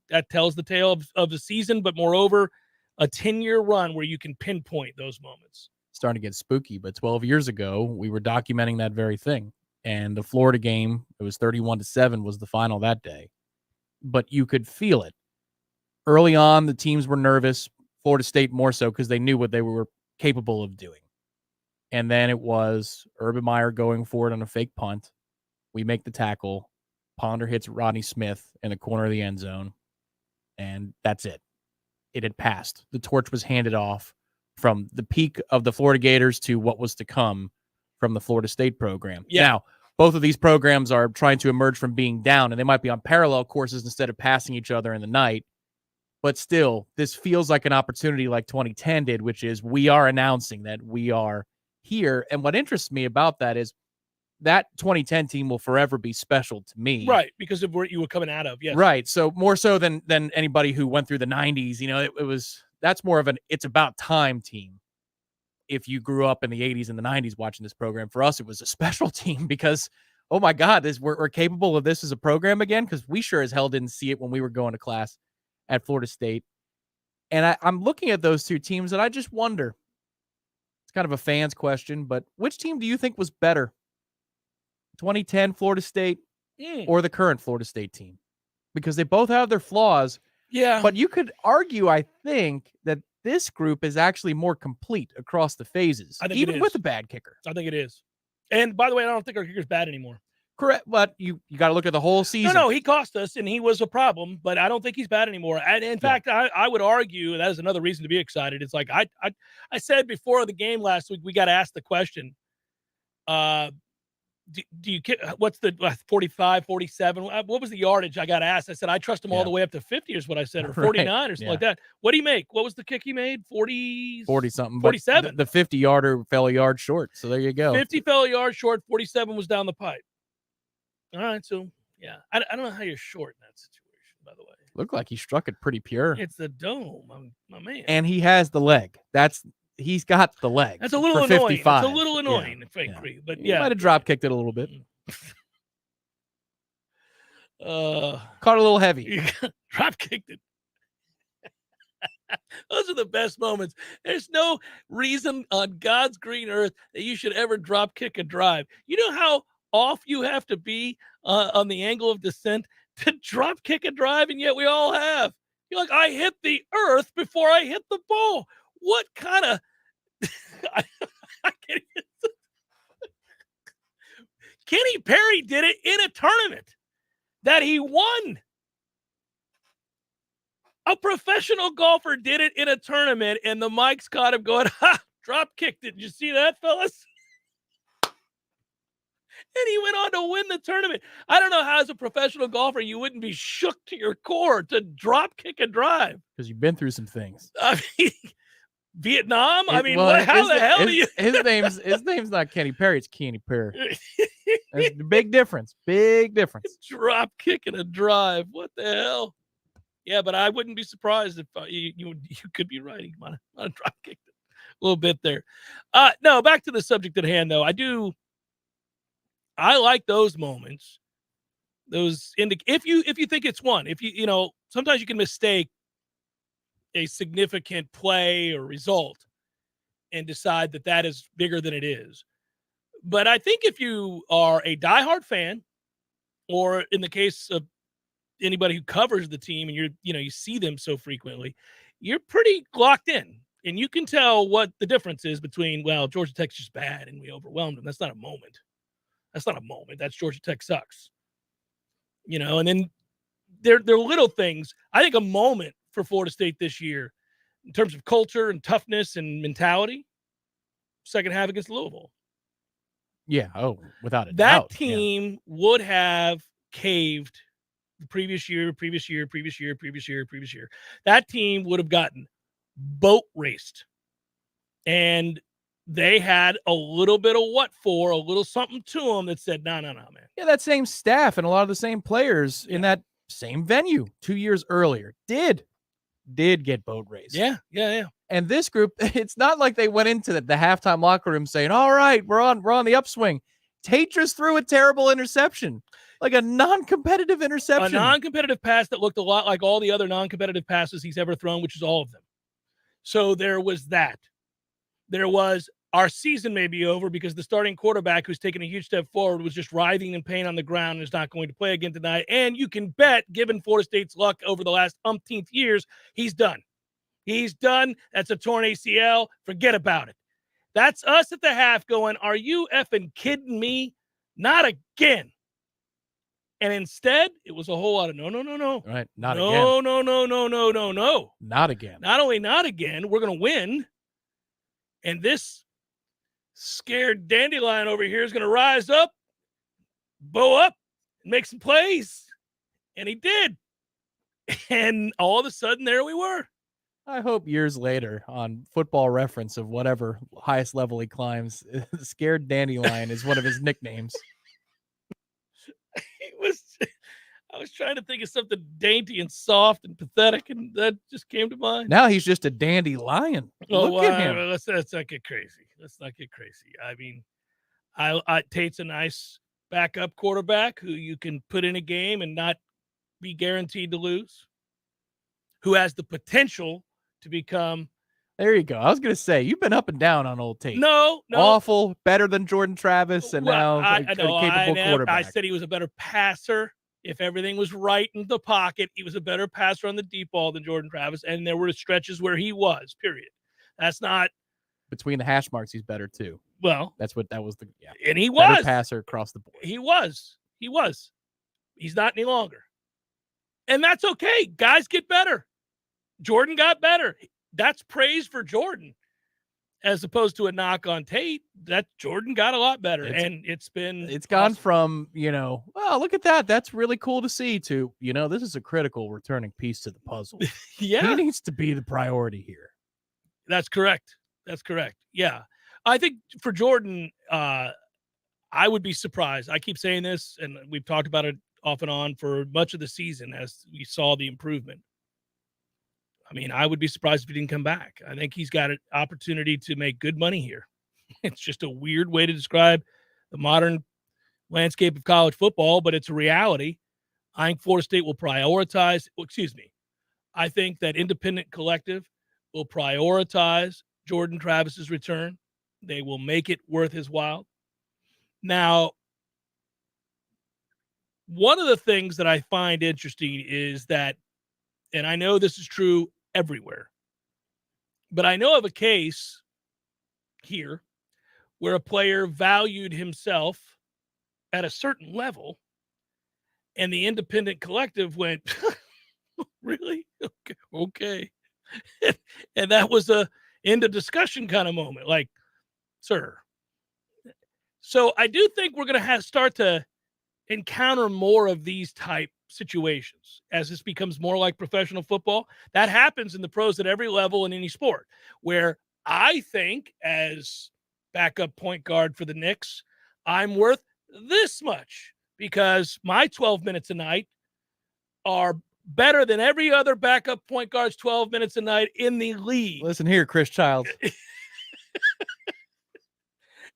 that tells the tale of the season, but moreover, a 10-year run where you can pinpoint those moments. Starting to get spooky, but 12 years ago, we were documenting that very thing. And the Florida game, it was 31-7 was the final that day. But you could feel it. Early on, the teams were nervous, Florida State more so because they knew what they were capable of doing. And then it was Urban Meyer going for it on a fake punt. We make the tackle. Ponder hits Rodney Smith in the corner of the end zone. And that's it. It had passed. The torch was handed off from the peak of the Florida Gators to what was to come from the Florida State program. Yeah. Now, both of these programs are trying to emerge from being down, and they might be on parallel courses instead of passing each other in the night. But still, this feels like an opportunity like 2010 did, which is we are announcing that we are here. And what interests me about that is that 2010 team will forever be special to me. Right, because of where you were coming out of, yes. Right. So more so than anybody who went through the 90s, that's more of an it's about time team. If you grew up in the 80s and the 90s watching this program, for us, it was a special team because, oh my God, we're capable of this as a program again, because we sure as hell didn't see it when we were going to class at Florida State. And I'm looking at those two teams, and I just wonder, it's kind of a fan's question, but which team do you think was better? 2010 Florida State or the current Florida State team? Because they both have their flaws. Yeah. But you could argue, I think, that this group is actually more complete across the phases, even with a bad kicker. I think it is. And by the way, I don't think our kicker's bad anymore. Correct, but you got to look at the whole season. No, he cost us, and he was a problem, but I don't think he's bad anymore. And in fact, I would argue that is another reason to be excited. It's like I said before the game last week, we got to ask the question, do you kick? What's the 45, 47? What was the yardage I got asked? I said, I trust him all the way up to 50 is what I said, or 49 or something like that. What do you make? What was the kick he made? 40 something. 47. The 50-yarder fell a yard short. So there you go. 50 fell a yard short. 47 was down the pipe. All right. So, yeah. I don't know how you're short in that situation, by the way. Looked like he struck it pretty pure. It's the dome, my man. And he has the leg. He's got the leg. That's a little for annoying. 55. It's a little annoying, frankly. But He might have drop kicked it a little bit. Caught a little heavy. Drop kicked it. Those are the best moments. There's no reason on God's green earth that you should ever drop kick a drive. You know how off you have to be on the angle of descent to drop kick a drive, and yet we all have. You're like, I hit the earth before I hit the ball. What kind of I can't even... Kenny Perry did it in a tournament that he won. A professional golfer did it in a tournament, and the mics caught him going, drop kicked it. Did you see that, fellas? And he went on to win the tournament. I don't know how, as a professional golfer, you wouldn't be shook to your core to drop kick a drive. Because you've been through some things. I mean, Vietnam? How the hell do you... His name's not Kenny Perry. It's Kenny Perry. That's the big difference. Big difference. Drop kicking a drive. What the hell? Yeah, but I wouldn't be surprised if you could be right. He might have drop kicked it a little bit there. No, back to the subject at hand, though. I like those moments. If you think it's one, sometimes you can mistake a significant play or result and decide that is bigger than it is. But I think if you are a diehard fan, or in the case of anybody who covers the team and you see them so frequently, you're pretty locked in, and you can tell what the difference is between, well, Georgia Tech's just bad and we overwhelmed them. That's not a moment. That's Georgia Tech sucks. And then they're little things. I think a moment for Florida State this year in terms of culture and toughness and mentality, second half against Louisville. Yeah. Oh, without a doubt. That team would have caved the previous year. That team would have gotten boat raced. And they had a little bit of a little something to them that said, no, man. Yeah, that same staff and a lot of the same players in that same venue 2 years earlier did get boat raced. Yeah. And this group, it's not like they went into the halftime locker room saying, all right, we're on the upswing. Tate just threw a terrible interception, like a non-competitive interception. A non-competitive pass that looked a lot like all the other non-competitive passes he's ever thrown, which is all of them. So there was that. There was, our season may be over because the starting quarterback, who's taken a huge step forward, was just writhing in pain on the ground and is not going to play again tonight. And you can bet, given Florida State's luck over the last umpteenth years, he's done. He's done. That's a torn ACL. Forget about it. That's us at the half going, are you effing kidding me? Not again. And instead, it was a whole lot of no. Right. Not again. No. Not again. Not only not again, we're going to win. And this scared dandelion over here is going to rise up, bow up, and make some plays. And he did. And all of a sudden, there we were. I hope years later on Football Reference of whatever highest level he climbs, Scared Dandelion is one of his nicknames. I was trying to think of something dainty and soft and pathetic, and that just came to mind. Now he's just a dandelion. Look at him. Let's not get crazy. Let's not get crazy. I mean, Tate's a nice backup quarterback who you can put in a game and not be guaranteed to lose, who has the potential to become. There you go. I was going to say, you've been up and down on old Tate. No. Awful, better than Jordan Travis, and now a capable quarterback. I said he was a better passer. If everything was right in the pocket, he was a better passer on the deep ball than Jordan Travis, and there were stretches where he was, period. That's not. Between the hash marks, he's better, too. Well. That was the. Yeah. And he better was. Passer across the board. He was. He's not any longer. And that's okay. Guys get better. Jordan got better. That's praise for Jordan, as opposed to a knock on Tate. That Jordan got a lot better, and it's gone from, well, look at that. That's really cool to see, to, this is a critical returning piece to the puzzle. Yeah. He needs to be the priority here. That's correct. Yeah. I think for Jordan, I would be surprised. I keep saying this, and we've talked about it off and on for much of the season as we saw the improvement. I mean, I would be surprised if he didn't come back. I think he's got an opportunity to make good money here. It's just a weird way to describe the modern landscape of college football, but it's a reality. I think Florida State will prioritize. I think that Independent Collective will prioritize Jordan Travis's return. They will make it worth his while. Now, one of the things that I find interesting is that, and I know this is true everywhere, but I know of a case here where a player valued himself at a certain level, and the Independent Collective went, really? Okay. And that was a end of discussion kind of moment. Like, sir. So I do think we're going to start to encounter more of these type situations as this becomes more like professional football. That happens in the pros at every level in any sport, where I think as backup point guard for the Knicks, I'm worth this much because my 12 minutes a night are better than every other backup point guard's 12 minutes a night in the league. Listen here, Chris Childs.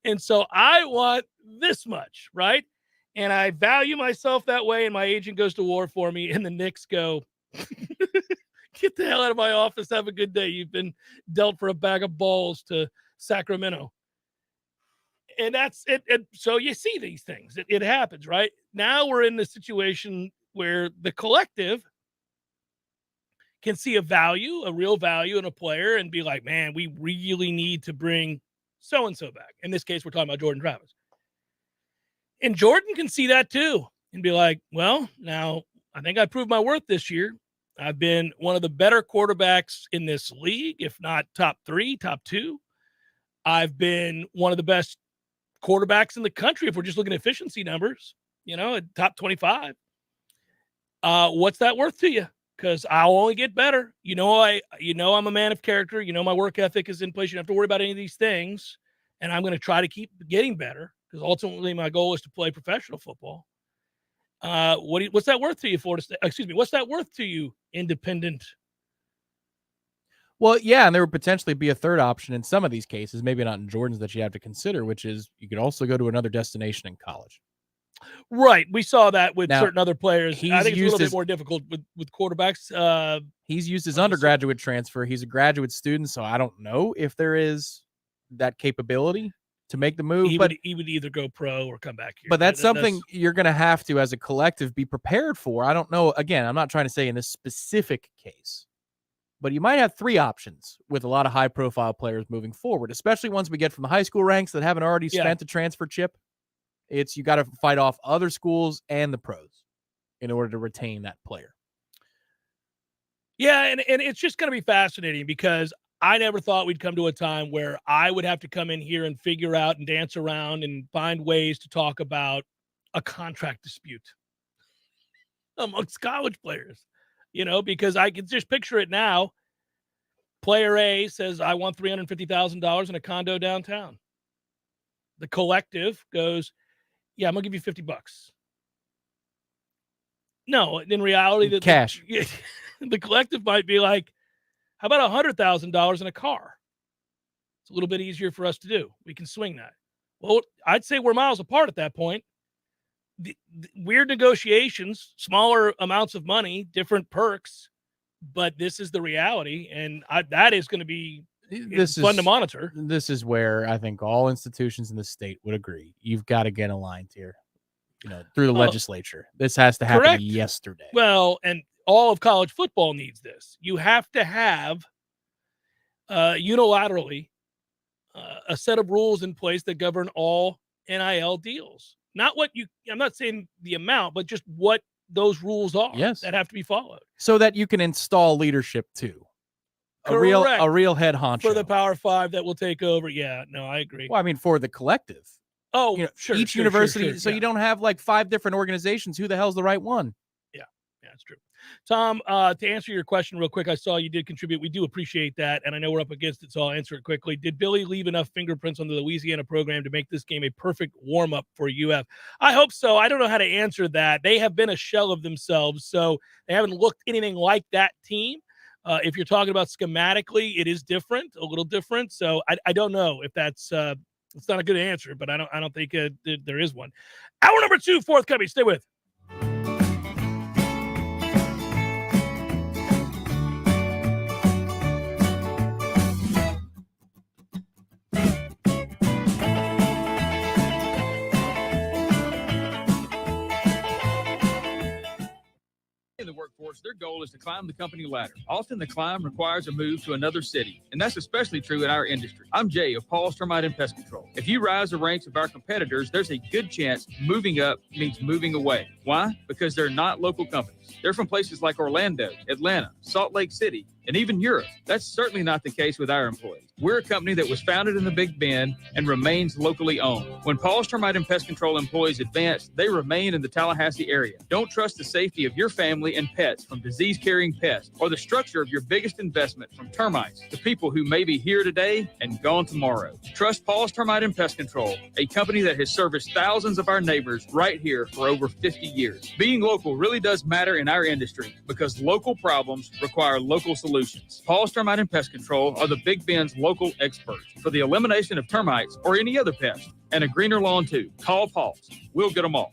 And so I want this much, right? And I value myself that way, and my agent goes to war for me, and the Knicks go, get the hell out of my office, have a good day. You've been dealt for a bag of balls to Sacramento. And that's it. And so you see these things. It happens, right? Now we're in the situation where the collective can see a real value in a player and be like, man, we really need to bring so-and-so back. In this case, we're talking about Jordan Travis. And Jordan can see that too and be like, well, now I think I proved my worth this year. I've been one of the better quarterbacks in this league, if not top 3, top 2. I've been one of the best quarterbacks in the country if we're just looking at efficiency numbers, at top 25. What's that worth to you? Because I'll only get better. I'm a man of character. My work ethic is in place. You don't have to worry about any of these things. And I'm going to try to keep getting better because ultimately my goal is to play professional football. What's that worth to you, Florida State? Excuse me. What's that worth to you, Independent? Well, yeah, and there would potentially be a third option in some of these cases, maybe not in Jordan's, that you have to consider, which is you could also go to another destination in college. Right. We saw that with certain other players. I think it's a little bit more difficult with quarterbacks. He's used his undergraduate transfer. He's a graduate student, so I don't know if there is that capability to make the move. He but would either go pro or come back here. But that's something you're going to have to, as a collective, be prepared for. I don't know. Again, I'm not trying to say in this specific case, but you might have 3 options with a lot of high-profile players moving forward, especially once we get from the high school ranks that haven't already spent a transfer chip. It's you got to fight off other schools and the pros in order to retain that player. Yeah, and it's just going to be fascinating because I never thought we'd come to a time where I would have to come in here and figure out and dance around and find ways to talk about a contract dispute amongst college players. because I can just picture it now. Player A says, I want $350,000 in a condo downtown. The collective goes, yeah, I'm going to give you $50. No, in reality, cash. The collective might be like, how about $100,000 in a car? It's a little bit easier for us to do. We can swing that. Well, I'd say we're miles apart at that point. The weird negotiations, smaller amounts of money, different perks, but this is the reality, and that is going to be fun to monitor. This is where I think all institutions in the state would agree. You've got to get aligned here, through the legislature. This has to happen yesterday. Well, and all of college football needs this. You have to have unilaterally a set of rules in place that govern all NIL deals. Not I'm not saying the amount, but just what those rules are that have to be followed. So that you can install leadership too. A real head honcho. For the Power Five that will take over. Yeah, no, I agree. Well, I mean, for the collective. Oh, sure. Each university, so you don't have like 5 different organizations. Who the hell's the right one? Yeah, that's true. Tom, to answer your question real quick, I saw you did contribute. We do appreciate that, and I know we're up against it, so I'll answer it quickly. Did Billy leave enough fingerprints on the Louisiana program to make this game a perfect warm-up for UF? I hope so. I don't know how to answer that. They have been a shell of themselves, so they haven't looked anything like that team. If you're talking about schematically, it is different, a little different. So I don't know if that's it's not a good answer, but I don't think there is one. Hour number 2 forthcoming. Stay with. In the workforce, their goal is to climb the company ladder. Often the climb requires a move to another city, and that's especially true in our industry. I'm Jay of Paul's Termite and Pest Control. If you rise the ranks of our competitors, there's a good chance moving up means moving away. Why? Because they're not local companies. They're from places like Orlando, Atlanta, Salt Lake City, and even Europe. That's certainly not the case with our employees. We're a company that was founded in the Big Bend and remains locally owned. When Paul's Termite and Pest Control employees advance, they remain in the Tallahassee area. Don't trust the safety of your family and pets from disease-carrying pests or the structure of your biggest investment from termites to people who may be here today and gone tomorrow. Trust Paul's Termite and Pest Control, a company that has serviced thousands of our neighbors right here for over 50 years. Being local really does matter in our industry because local problems require local solutions. Paul's Termite and Pest Control are the Big Bend's local experts for the elimination of termites or any other pest, and a greener lawn too. Call Paul's. We'll get them all.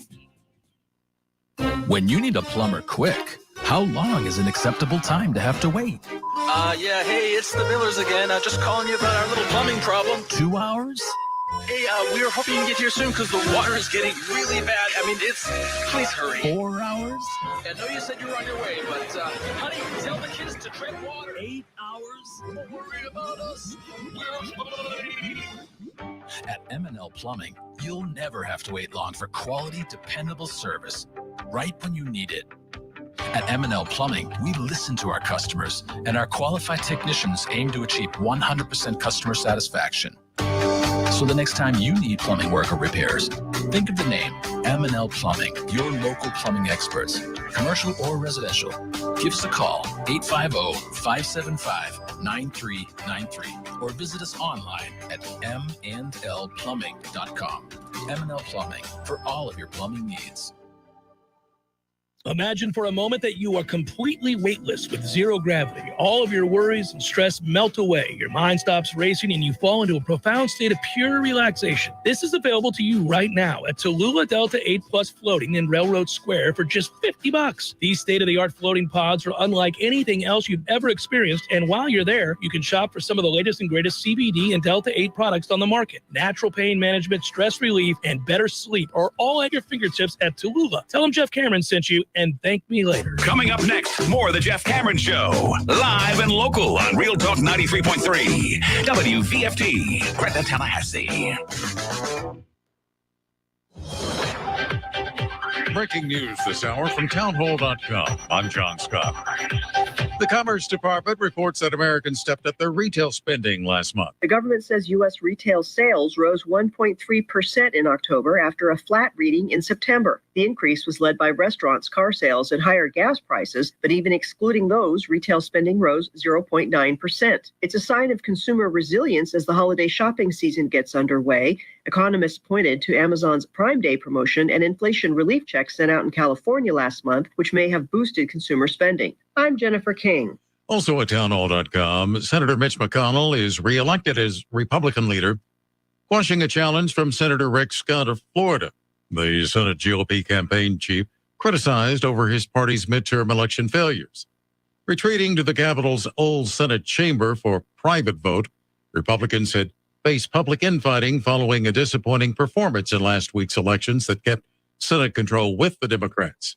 When you need a plumber quick, how long is an acceptable time to have to wait? Yeah, hey, it's the Millers again. Just calling you about our little plumbing problem. 2 hours? Hey, we were hoping you can get here soon because the water is getting really bad. I mean, please hurry. 4 hours? I know you said you were on your way, but, honey, tell the kids to drink water. 8 hours? Don't worry about us. At M&L Plumbing, you'll never have to wait long for quality, dependable service right when you need it. At M&L Plumbing, we listen to our customers, and our qualified technicians aim to achieve 100% customer satisfaction. So the next time you need plumbing work or repairs, think of the name M&L Plumbing, your local plumbing experts, commercial or residential. Give us a call, 850-575-9393, or visit us online at mndlplumbing.com. M&L Plumbing, for all of your plumbing needs. Imagine for a moment that you are completely weightless with zero gravity. All of your worries and stress melt away. Your mind stops racing and you fall into a profound state of pure relaxation. This is available to you right now at Tallulah Delta 8 Plus Floating in Railroad Square for just $50. These state-of-the-art floating pods are unlike anything else you've ever experienced, and while you're there, you can shop for some of the latest and greatest CBD and Delta 8 products on the market. Natural pain management, stress relief, and better sleep are all at your fingertips at Tallulah. Tell them Jeff Cameron sent you, and thank me later. Coming up next, more of the Jeff Cameron Show. Live and local on Real Talk 93.3. WVFT, Gretna, Tallahassee. Breaking news this hour from townhall.com. I'm John Scott. The Commerce Department reports that Americans stepped up their retail spending last month. The government says U.S. retail sales rose 1.3% in October after a flat reading in September. The increase was led by restaurants, car sales, and higher gas prices, but even excluding those, retail spending rose 0.9%. It's a sign of consumer resilience as the holiday shopping season gets underway. Economists pointed to Amazon's Prime Day promotion and inflation relief checks sent out in California last month, which may have boosted consumer spending. I'm Jennifer King. Also at townhall.com, Senator Mitch McConnell is reelected as Republican leader, quashing a challenge from Senator Rick Scott of Florida. The Senate GOP campaign chief criticized over his party's midterm election failures. Retreating to the Capitol's old Senate chamber for private vote, Republicans had faced public infighting following a disappointing performance in last week's elections that kept Senate control with the Democrats.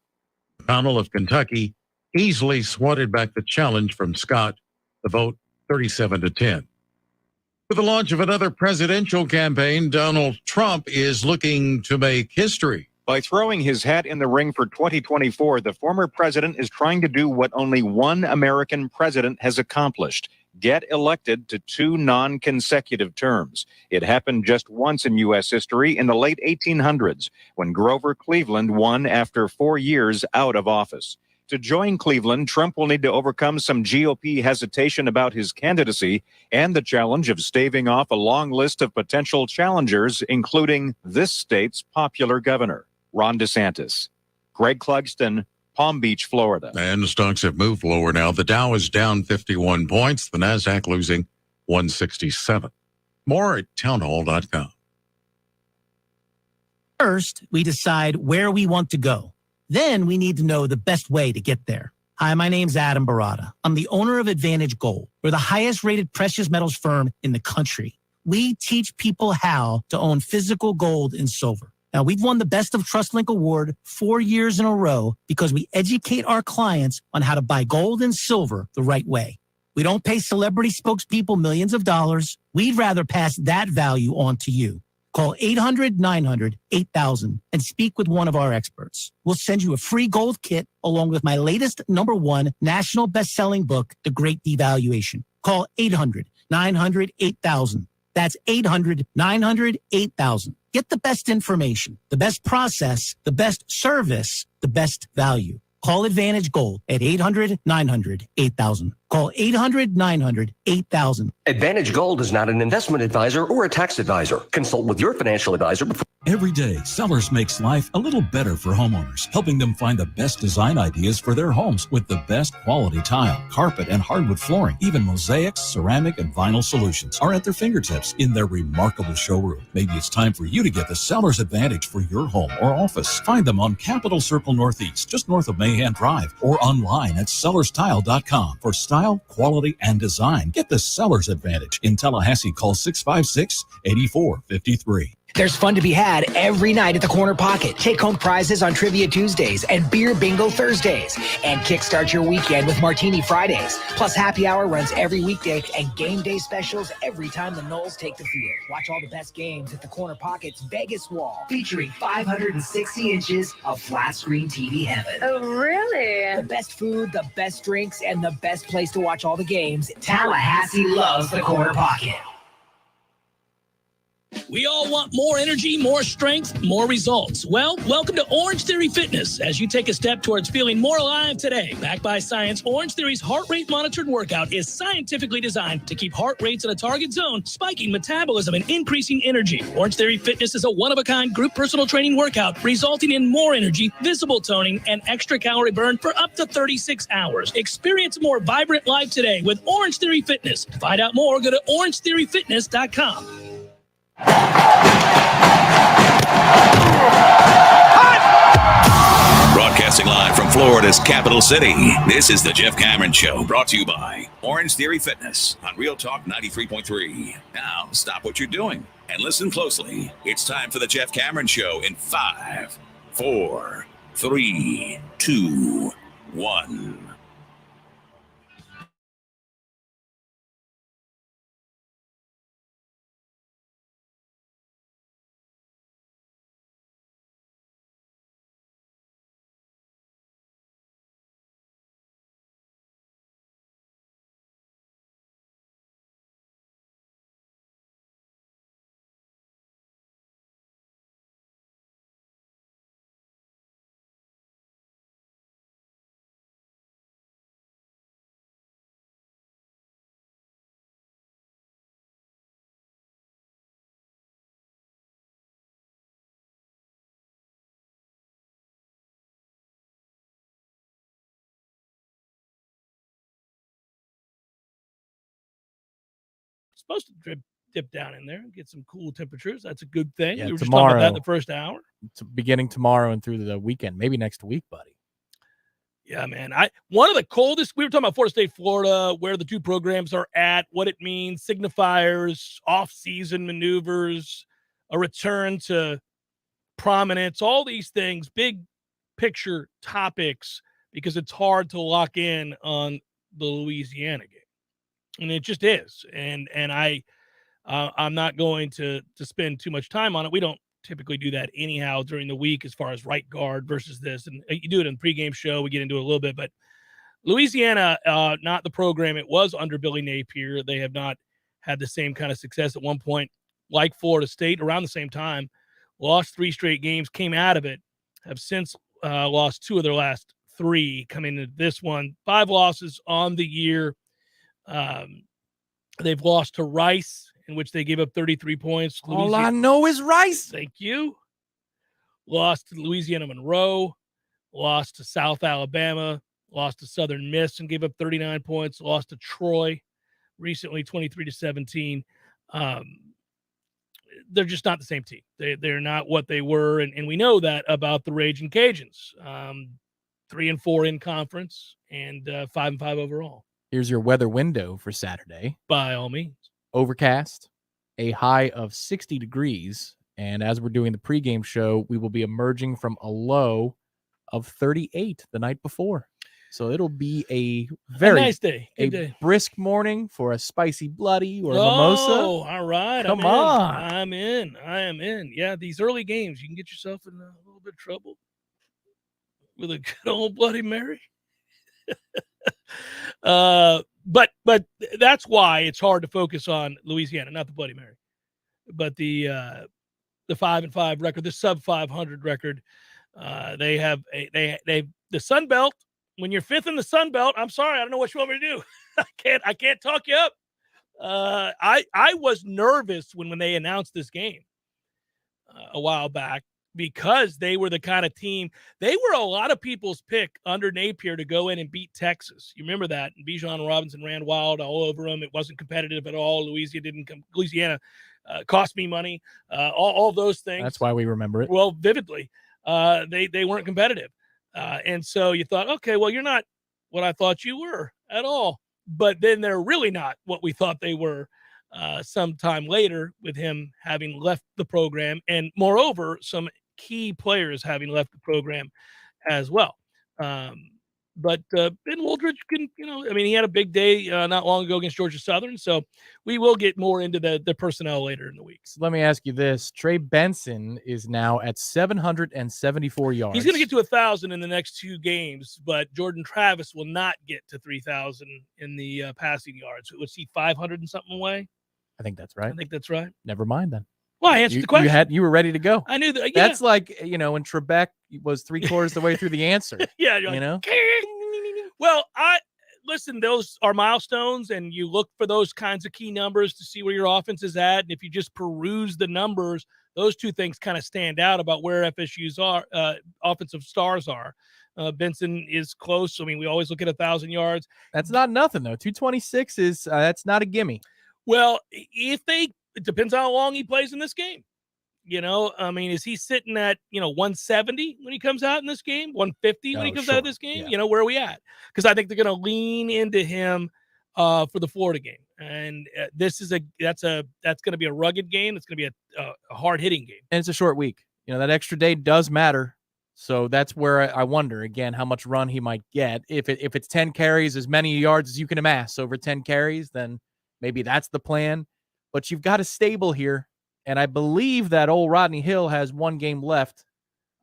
McConnell of Kentucky easily swatted back the challenge from Scott, the vote 37-10. With the launch of another presidential campaign, Donald Trump is looking to make history. By throwing his hat in the ring for 2024, the former president is trying to do what only one American president has accomplished: get elected to 2 non-consecutive terms. It happened just once in U.S. history in the late 1800s, when Grover Cleveland won after 4 years out of office. To join Cleveland, Trump will need to overcome some GOP hesitation about his candidacy and the challenge of staving off a long list of potential challengers, including this state's popular governor, Ron DeSantis. Greg Clugston, Palm Beach, Florida. And stocks have moved lower now. The Dow is down 51 points. The NASDAQ losing 167. More at townhall.com. First, we decide where we want to go. Then we need to know the best way to get there. Hi, my name's Adam Barada. I'm the owner of Advantage Gold. We're the highest rated precious metals firm in the country. We teach people how to own physical gold and silver. Now, we've won the Best of TrustLink Award 4 years in a row because we educate our clients on how to buy gold and silver the right way. We don't pay celebrity spokespeople millions of dollars. We'd rather pass that value on to you. Call 800-900-8000 and speak with one of our experts. We'll send you a free gold kit along with my latest #1 national best-selling book, The Great Devaluation. Call 800-900-8000. That's 800-900-8000. Get the best information, the best process, the best service, the best value. Call Advantage Gold at 800-900-8000. Call 800-900-8000. Advantage Gold is not an investment advisor or a tax advisor. Consult with your financial advisor before. Every day, Sellers makes life a little better for homeowners, helping them find the best design ideas for their homes with the best quality tile, carpet, and hardwood flooring. Even mosaics, ceramic, and vinyl solutions are at their fingertips in their remarkable showroom. Maybe it's time for you to get the Sellers Advantage for your home or office. Find them on Capitol Circle Northeast, just north of Mahan Drive, or online at sellerstile.com. For style, quality, and design, get the Sellers Advantage. In Tallahassee, call 656-8453. There's fun to be had every night at the Corner Pocket. Take home prizes on Trivia Tuesdays and Beer Bingo Thursdays. And kickstart your weekend with Martini Fridays. Plus, happy hour runs every weekday and game day specials every time the Noles take the field. Watch all the best games at the Corner Pocket's Vegas wall, featuring 560 inches of flat screen TV heaven. Oh, really? The best food, the best drinks, and the best place to watch all the games. Tallahassee loves the Corner Pocket. We all want more energy, more strength, more results. Well, welcome to Orange Theory Fitness as you take a step towards feeling more alive today. Backed by science, Orange Theory's heart rate monitored workout is scientifically designed to keep heart rates in a target zone, spiking metabolism and increasing energy. Orange Theory Fitness is a one-of-a-kind group personal training workout resulting in more energy, visible toning, and extra calorie burn for up to 36 hours. Experience a more vibrant life today with Orange Theory Fitness. To find out more, go to orangetheoryfitness.com. Broadcasting live from Florida's capital city, this is the Jeff Cameron Show, brought to you by Orange Theory Fitness on Real Talk 93.3. Now, stop what you're doing and listen closely. It's time for the Jeff Cameron Show in 5, 4, 3, 2, 1. supposed to dip down in there and get some cool temperatures. That's a good thing. Yeah, We were just talking about that in tomorrow. the first hour. Beginning tomorrow and through the weekend, maybe next week, buddy. Yeah, man. One of the coldest. We were talking about Florida State, Florida, where the two programs are at, what it means, signifiers, off-season maneuvers, a return to prominence, all these things, big picture topics, because it's hard to lock in on the Louisiana game, and it just is. And I'm not going to spend too much time on it. We don't typically do that anyhow during the week as far as right guard versus this. And you do it in the pregame show. We get into it a little bit. But Louisiana, not the program it was under Billy Napier. They have not had the same kind of success at one point like Florida State around the same time. Lost 3 straight games, came out of it, have since lost 2 of their last 3 coming into this one. 5 losses on the year. They've lost to Rice, in which they gave up 33 points. All I know is Rice. Thank you. Lost to Louisiana Monroe. Lost to South Alabama. Lost to Southern Miss and gave up 39 points. Lost to Troy recently, 23-17. They're just not the same team. They're not what they were, and we know that about the Raging Cajuns. 3-4 in conference and 5-5 overall. Here's your weather window for Saturday. By all means. Overcast, a high of 60 degrees. And as we're doing the pregame show, we will be emerging from a low of 38 the night before. So it'll be a very nice day. Good day. Brisk morning for a spicy bloody or a mimosa. Oh, all right. Come on. I'm in. I am in. Yeah, these early games, you can get yourself in a little bit of trouble with a good old Bloody Mary. But that's why it's hard to focus on Louisiana, not the Bloody Mary, but the 5-5 record, the sub 500 record. They have the Sun Belt. When you're 5th in the Sun Belt, I'm sorry, I don't know what you want me to do. I can't talk you up. I was nervous when they announced this game a while back, because they were the kind of team, they were a lot of people's pick under Napier to go in and beat Texas. You remember that? And Bijan Robinson ran wild all over them. It wasn't competitive at all. Louisiana cost me money. All those things. That's why we remember it. Well, vividly. They weren't competitive. And so you thought, okay, well, you're not what I thought you were at all. But then they're really not what we thought they were sometime later, with him having left the program, and moreover, some key players having left the program as well. But Ben Wooldridge can, he had a big day not long ago against Georgia Southern. So we will get more into the personnel later in the week. So let me ask you this. Trey Benson is now at 774 yards. He's going to get to 1,000 in the next 2 games, but Jordan Travis will not get to 3,000 in the passing yards. Was he 500 and something away? I think that's right. I think that's right. Never mind then. Well, I answered the question. You were ready to go. I knew that. Yeah. That's like, when Trebek was 3/4 the way through the answer. Yeah. Well, listen, those are milestones, and you look for those kinds of key numbers to see where your offense is at. And if you just peruse the numbers, those 2 things kind of stand out about where FSU's offensive stars are. Benson is close. I mean, we always look at 1,000 yards. That's not nothing, though. 226 is that's not a gimme. Well, it depends on how long he plays in this game. Is he sitting at, 170 when he comes out in this game, 150 when he comes out of this game? Yeah. Where are we at? Because I think they're going to lean into him for the Florida game. And that's going to be a rugged game. It's going to be a hard hitting game. And it's a short week. That extra day does matter. So that's where I wonder, again, how much run he might get. If it's 10 carries, as many yards as you can amass over 10 carries, then maybe that's the plan. But you've got a stable here. And I believe that old Rodney Hill has 1 game left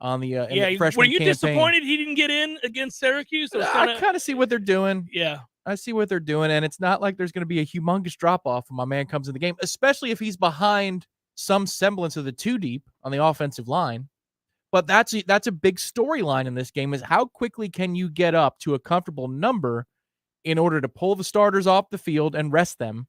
on the the freshman were you campaign. Disappointed he didn't get in against Syracuse? I kind of see what they're doing. Yeah. I see what they're doing, and it's not like there's going to be a humongous drop-off when my man comes in the game, especially if he's behind some semblance of the 2 deep on the offensive line. But that's a big storyline in this game, is how quickly can you get up to a comfortable number in order to pull the starters off the field and rest them.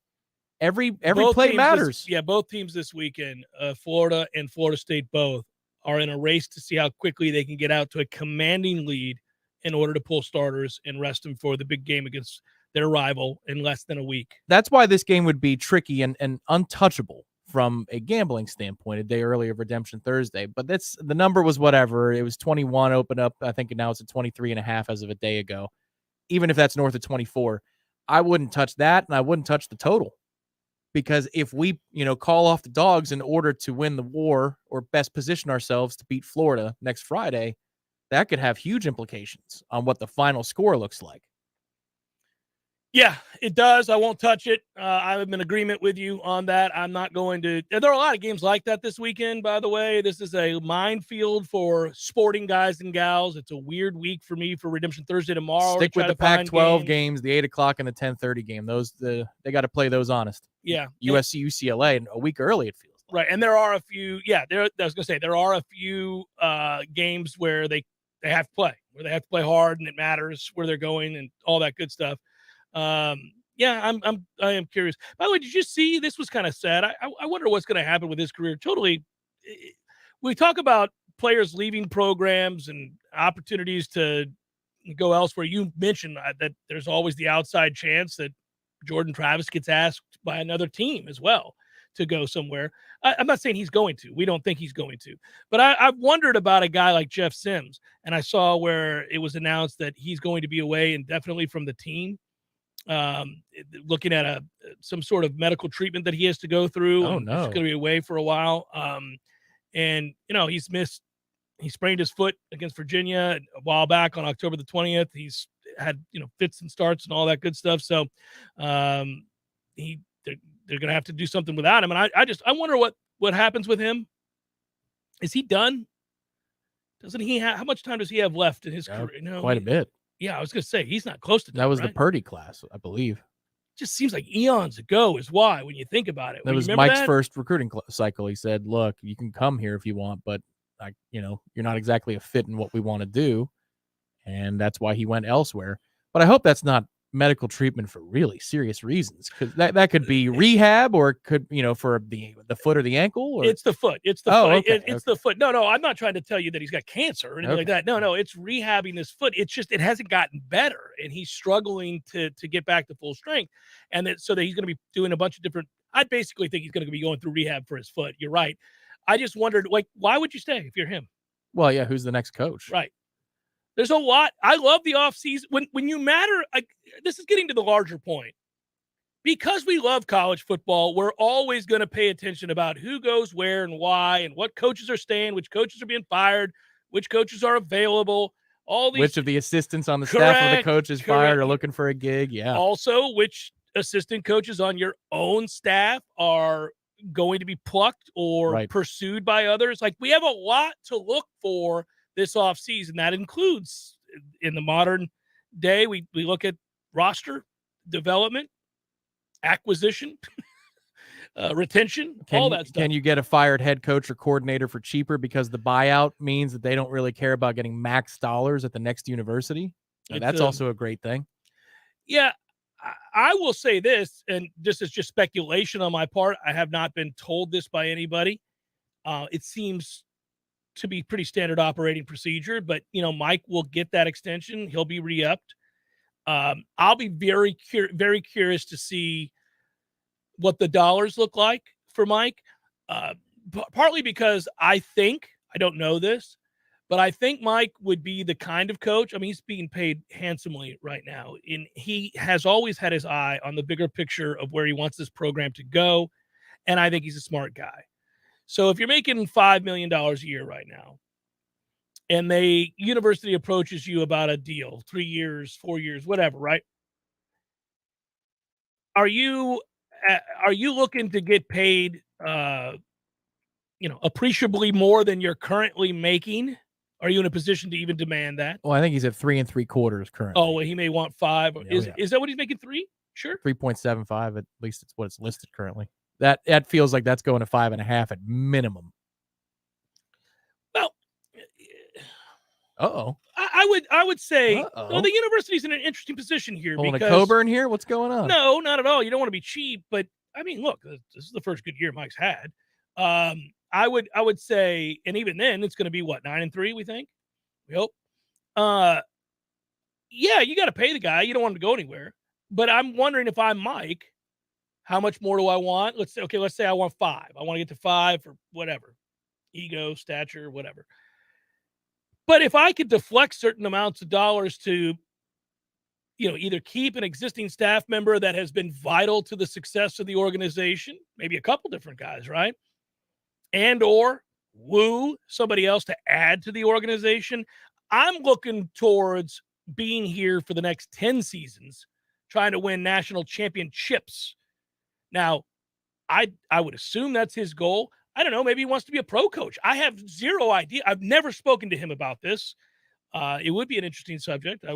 Every play matters. Both teams this weekend, Florida and Florida State both, are in a race to see how quickly they can get out to a commanding lead in order to pull starters and rest them for the big game against their rival in less than a week. That's why this game would be tricky and untouchable from a gambling standpoint a day early of Redemption Thursday. But the number was whatever. It was 21 open up. I think now it's at 23.5 as of a day ago. Even if that's north of 24, I wouldn't touch that, and I wouldn't touch the total. Because if we, call off the dogs in order to win the war or best position ourselves to beat Florida next Friday, that could have huge implications on what the final score looks like. Yeah, it does. I won't touch it. I'm in agreement with you on that. I'm not going to. There are a lot of games like that this weekend, by the way. This is a minefield for sporting guys and gals. It's a weird week for me for Redemption Thursday tomorrow. Stick with the Pac-12 games, the 8 o'clock and the 10:30 game. They got to play those honest. Yeah. USC, UCLA, and a week early it feels like. Right, and there are a few. Yeah, I was going to say there are a few games where they have to play, where they have to play hard and it matters where they're going and all that good stuff. I am curious. By the way, did you see, this was kind of sad. I wonder what's going to happen with his career. Totally. We talk about players leaving programs and opportunities to go elsewhere. You mentioned that there's always the outside chance that Jordan Travis gets asked by another team as well to go somewhere. I'm not saying he's going to. We don't think he's going to. But I've wondered about a guy like Jeff Sims, and I saw where it was announced that he's going to be away indefinitely from the team. Looking at some sort of medical treatment that he has to go through. Oh, and no. He's going to be away for a while. And he sprained his foot against Virginia a while back on October the 20th. He's had, fits and starts and all that good stuff. So, they're going to have to do something without him. And I wonder what happens with him. Is he done? Doesn't he have, how much time does he have left in his career? No, quite a bit. Yeah, I was going to say, he's not close to That was right? the Purdy class, I believe. Just seems like eons ago is why, when you think about it. That was Mike's first recruiting cycle. He said, look, you can come here if you want, but you're not exactly a fit in what we want to do. And that's why he went elsewhere. But I hope that's not medical treatment for really serious reasons, because that could be rehab, or it could, for the foot or the ankle. Or... It's the foot. It's the foot. Okay, It's the foot. No, I'm not trying to tell you that he's got cancer or anything like that. No, it's rehabbing this foot. It's just, it hasn't gotten better, and he's struggling to get back to full strength. And so that he's going to be doing a bunch of different, I basically think he's going to be going through rehab for his foot. You're right. I just wondered, why would you stay if you're him? Well, yeah, who's the next coach? Right. There's a lot. I love the offseason. When you matter, this is getting to the larger point. Because we love college football, we're always going to pay attention about who goes where and why, and what coaches are staying, which coaches are being fired, which coaches are available. All these, which of the assistants on the staff of the coach is fired or looking for a gig. Yeah. Also, which assistant coaches on your own staff are going to be plucked or pursued by others. Like, we have a lot to look for this offseason. That includes, in the modern day, we look at roster development, acquisition, retention, all that stuff. Can you get a fired head coach or coordinator for cheaper because the buyout means that they don't really care about getting max dollars at the next university? That's also a great thing. Yeah, I will say this, and this is just speculation on my part. I have not been told this by anybody. It seems to be pretty standard operating procedure, but Mike will get that extension. He'll be re-upped. I'll be very curious to see what the dollars look like for Mike. Partly because I don't know this, but I think Mike would be the kind of coach. I mean, he's being paid handsomely right now, and he has always had his eye on the bigger picture of where he wants this program to go. And I think he's a smart guy. So if you're making $5 million a year right now, and the university approaches you about a deal, 3 years, 4 years, whatever, right? Are you looking to get paid, appreciably more than you're currently making? Are you in a position to even demand that? Well, I think he's at 3 3/4 currently. Oh, well, he may want 5. Is that what he's making? 3? Sure. 3.75, at least it's what it's listed currently. That feels like that's going to 5.5 at minimum. Well, I would say the university's in an interesting position here. Pulling because a Coburn here? What's going on? No, not at all. You don't want to be cheap, but I mean, look, this is the first good year Mike's had. I would say, and even then, it's going to be what, 9-3, we think? We hope. Yeah, you got to pay the guy. You don't want him to go anywhere. But I'm wondering if I'm Mike, how much more do I want? Let's say I want 5. I want to get to 5 or whatever. Ego, stature, whatever. But if I could deflect certain amounts of dollars to, either keep an existing staff member that has been vital to the success of the organization, maybe a couple different guys, right? And or woo somebody else to add to the organization. I'm looking towards being here for the next 10 seasons, trying to win national championships. Now, I would assume that's his goal. I don't know. Maybe he wants to be a pro coach. I have zero idea. I've never spoken to him about this. It would be an interesting subject. A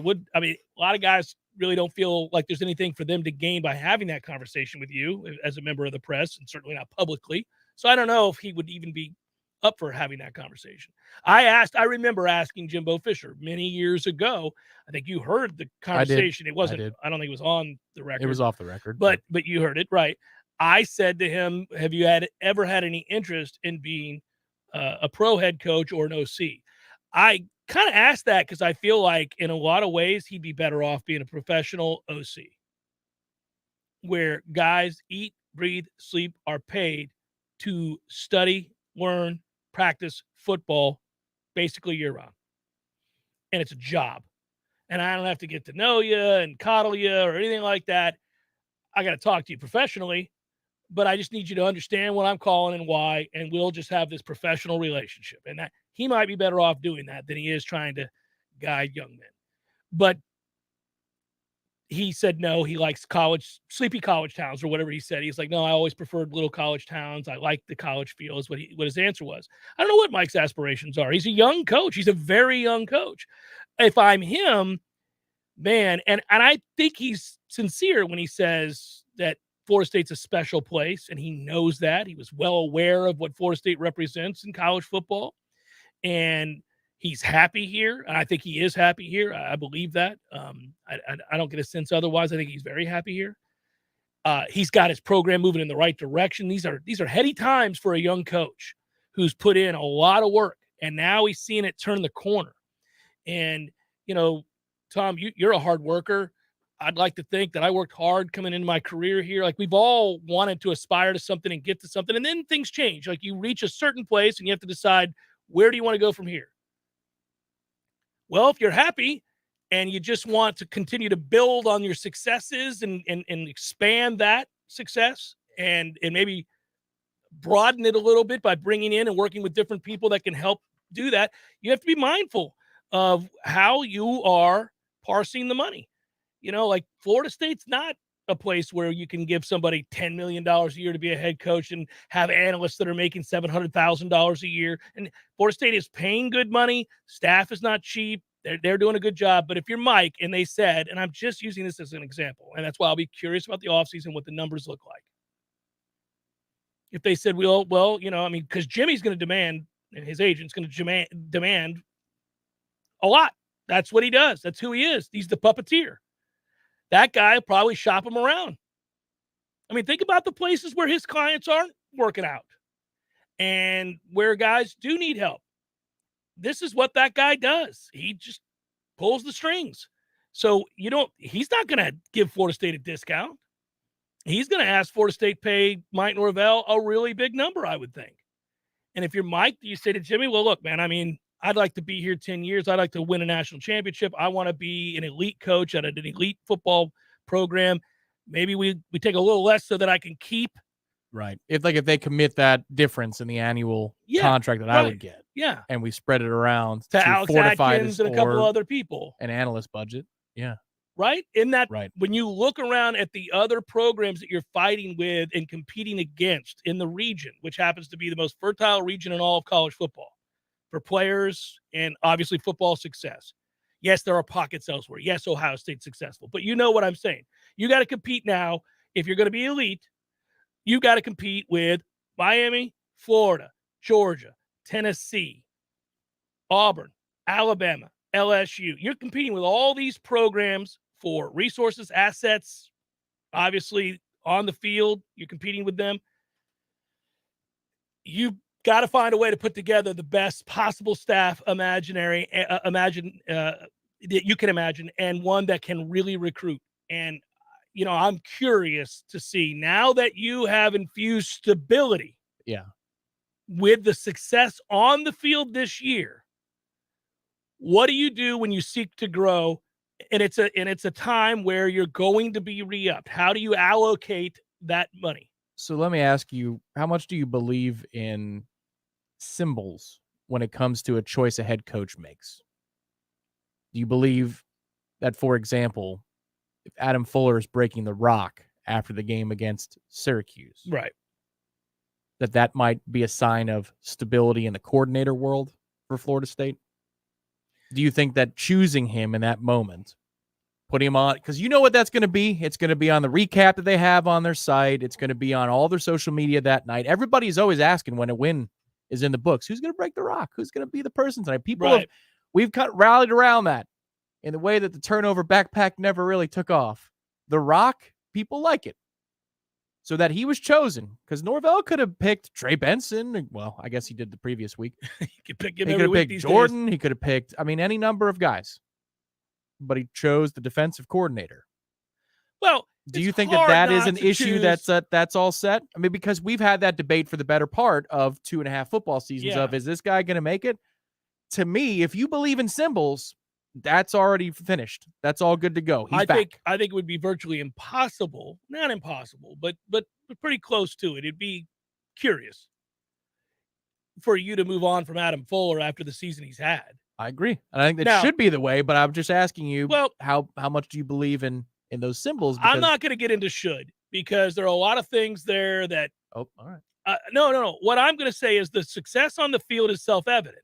lot of guys really don't feel like there's anything for them to gain by having that conversation with you as a member of the press, and certainly not publicly. So I don't know if he would even be up for having that conversation. I remember asking Jimbo Fisher many years ago. I think you heard the conversation. It wasn't, I don't think it was on the record. It was off the record. But you heard it, right? I said to him, have you ever had any interest in being a pro head coach or an OC? I kind of asked that because I feel like in a lot of ways he'd be better off being a professional OC, where guys eat, breathe, sleep, are paid to study, learn, practice football basically year-round. And it's a job. And I don't have to get to know you and coddle you or anything like that. I got to talk to you professionally, but I just need you to understand what I'm calling and why, and we'll just have this professional relationship. And that he might be better off doing that than he is trying to guide young men. But he said no, he likes sleepy college towns or whatever he said. He's like, no, I always preferred little college towns. I like the college feel is what his answer was. I don't know what Mike's aspirations are. He's a young coach. He's a very young coach. If I'm him, man, and I think he's sincere when he says that Florida State's a special place, and he knows that. He was well aware of what Florida State represents in college football, and he's happy here, and I think he is happy here. I believe that. I don't get a sense otherwise. I think he's very happy here. He's got his program moving in the right direction. These are heady times for a young coach who's put in a lot of work, and now he's seeing it turn the corner. And, Tom, you're a hard worker. I'd like to think that I worked hard coming into my career here. Like, we've all wanted to aspire to something and get to something, and then things change. Like, you reach a certain place, and you have to decide, where do you want to go from here? Well, if you're happy and you just want to continue to build on your successes and expand that success and maybe broaden it a little bit by bringing in and working with different people that can help do that, you have to be mindful of how you are parsing the money. Like Florida State's not a place where you can give somebody $10 million a year to be a head coach and have analysts that are making $700,000 a year. And Florida State is paying good money. Staff is not cheap. They're doing a good job. But if you're Mike and they said, and I'm just using this as an example, and that's why I'll be curious about the offseason, what the numbers look like. If they said, because Jimmy's going to demand, and his agent's going to demand a lot. That's what he does. That's who he is. He's the puppeteer. That guy will probably shop him around. Think about the places where his clients aren't working out and where guys do need help. This is what that guy does. He just pulls the strings. So he's not going to give Florida State a discount. He's going to ask Florida State pay Mike Norvell a really big number, I would think. And if you're Mike, you say to Jimmy, well, look, man, I'd like to be here 10 years. I'd like to win a national championship. I want to be an elite coach at an elite football program. Maybe we take a little less so that I can keep. Right. If they commit that difference in the annual contract that I would get. Yeah. And we spread it around to Alex Atkins and a couple other people. An analyst budget. Yeah. Right? When you look around at the other programs that you're fighting with and competing against in the region, which happens to be the most fertile region in all of college football, for players and obviously football success. Yes, there are pockets elsewhere. Yes, Ohio State's successful. But you know what I'm saying. You got to compete now. If you're going to be elite, you got to compete with Miami, Florida, Georgia, Tennessee, Auburn, Alabama, LSU. You're competing with all these programs for resources, assets, obviously on the field. You're competing with them. You got to find a way to put together the best possible staff that you can imagine, and one that can really recruit. And I'm curious to see now that you have infused stability with the success on the field this year. What do you do when you seek to grow and it's a time where you're going to be re-upped? How do you allocate that money? So let me ask you, how much do you believe in symbols when it comes to a choice a head coach makes? Do you believe that, for example, if Adam Fuller is breaking the rock after the game against Syracuse, right, that might be a sign of stability in the coordinator world for Florida State? Do you think that choosing him in that moment, putting him on, because you know what that's going to be? It's going to be on the recap that they have on their site. It's going to be on all their social media that night. Everybody's always asking when a win is in the books, who's going to break the rock? Who's going to be the person tonight? We've rallied around that in the way that the turnover backpack never really took off. The Rock, people like it. So that he was chosen, because Norvell could have picked Trey Benson. Well, I guess he did the previous week. He could pick him He could every have week picked these Jordan. days. He could have picked, any number of guys. But he chose the defensive coordinator. Well, do you think that is an issue that's all set? I mean, because we've had that debate for the better part of 2.5 football seasons of, is this guy going to make it? To me, if you believe in symbols, that's already finished. That's all good to go. He's back. I think it would be virtually impossible, not impossible, but pretty close to it. It'd be curious for you to move on from Adam Fuller after the season he's had. I agree. And I think that should be the way, but I'm just asking you, how much do you believe in those symbols? I'm not going to get into should, because there are a lot of things there that. Oh, all right. No. What I'm going to say is the success on the field is self-evident.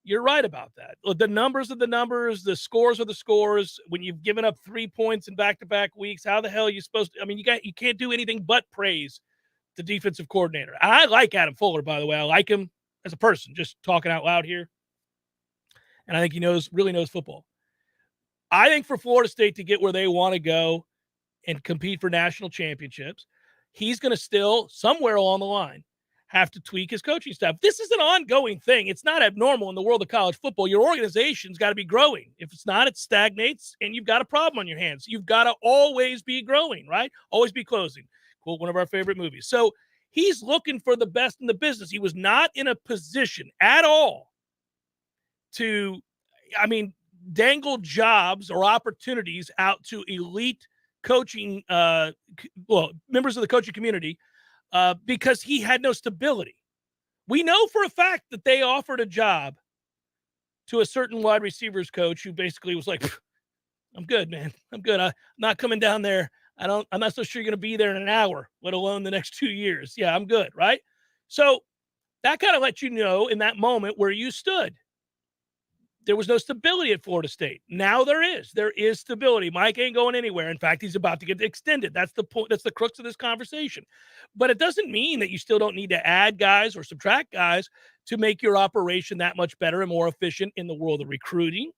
You're right about that. The numbers are the numbers. The scores are the scores. When you've given up 3 points in back-to-back weeks, how the hell are you supposed to? I mean, you can't do anything but praise the defensive coordinator. And I like Adam Fuller, by the way. I like him as a person, just talking out loud here. And I think he really knows football. I think for Florida State to get where they want to go and compete for national championships, he's going to still, somewhere along the line, have to tweak his coaching staff. This is an ongoing thing. It's not abnormal in the world of college football. Your organization's got to be growing. If it's not, it stagnates, and you've got a problem on your hands. You've got to always be growing, right? Always be closing. Quote one of our favorite movies. So he's looking for the best in the business. He was not in a position at all to, dangle jobs or opportunities out to elite coaching, members of the coaching community, because he had no stability. We know for a fact that they offered a job to a certain wide receivers coach who basically was like, I'm good, man. I'm good. I'm not coming down there. I'm not so sure you're going to be there in an hour, let alone the next 2 years. Yeah, I'm good, right? So that kind of lets you know in that moment where you stood. There was no stability at Florida State. Now there is. There is stability. Mike ain't going anywhere. In fact, he's about to get extended. That's the point. That's the crux of this conversation. But it doesn't mean that you still don't need to add guys or subtract guys to make your operation that much better and more efficient in the world of recruiting.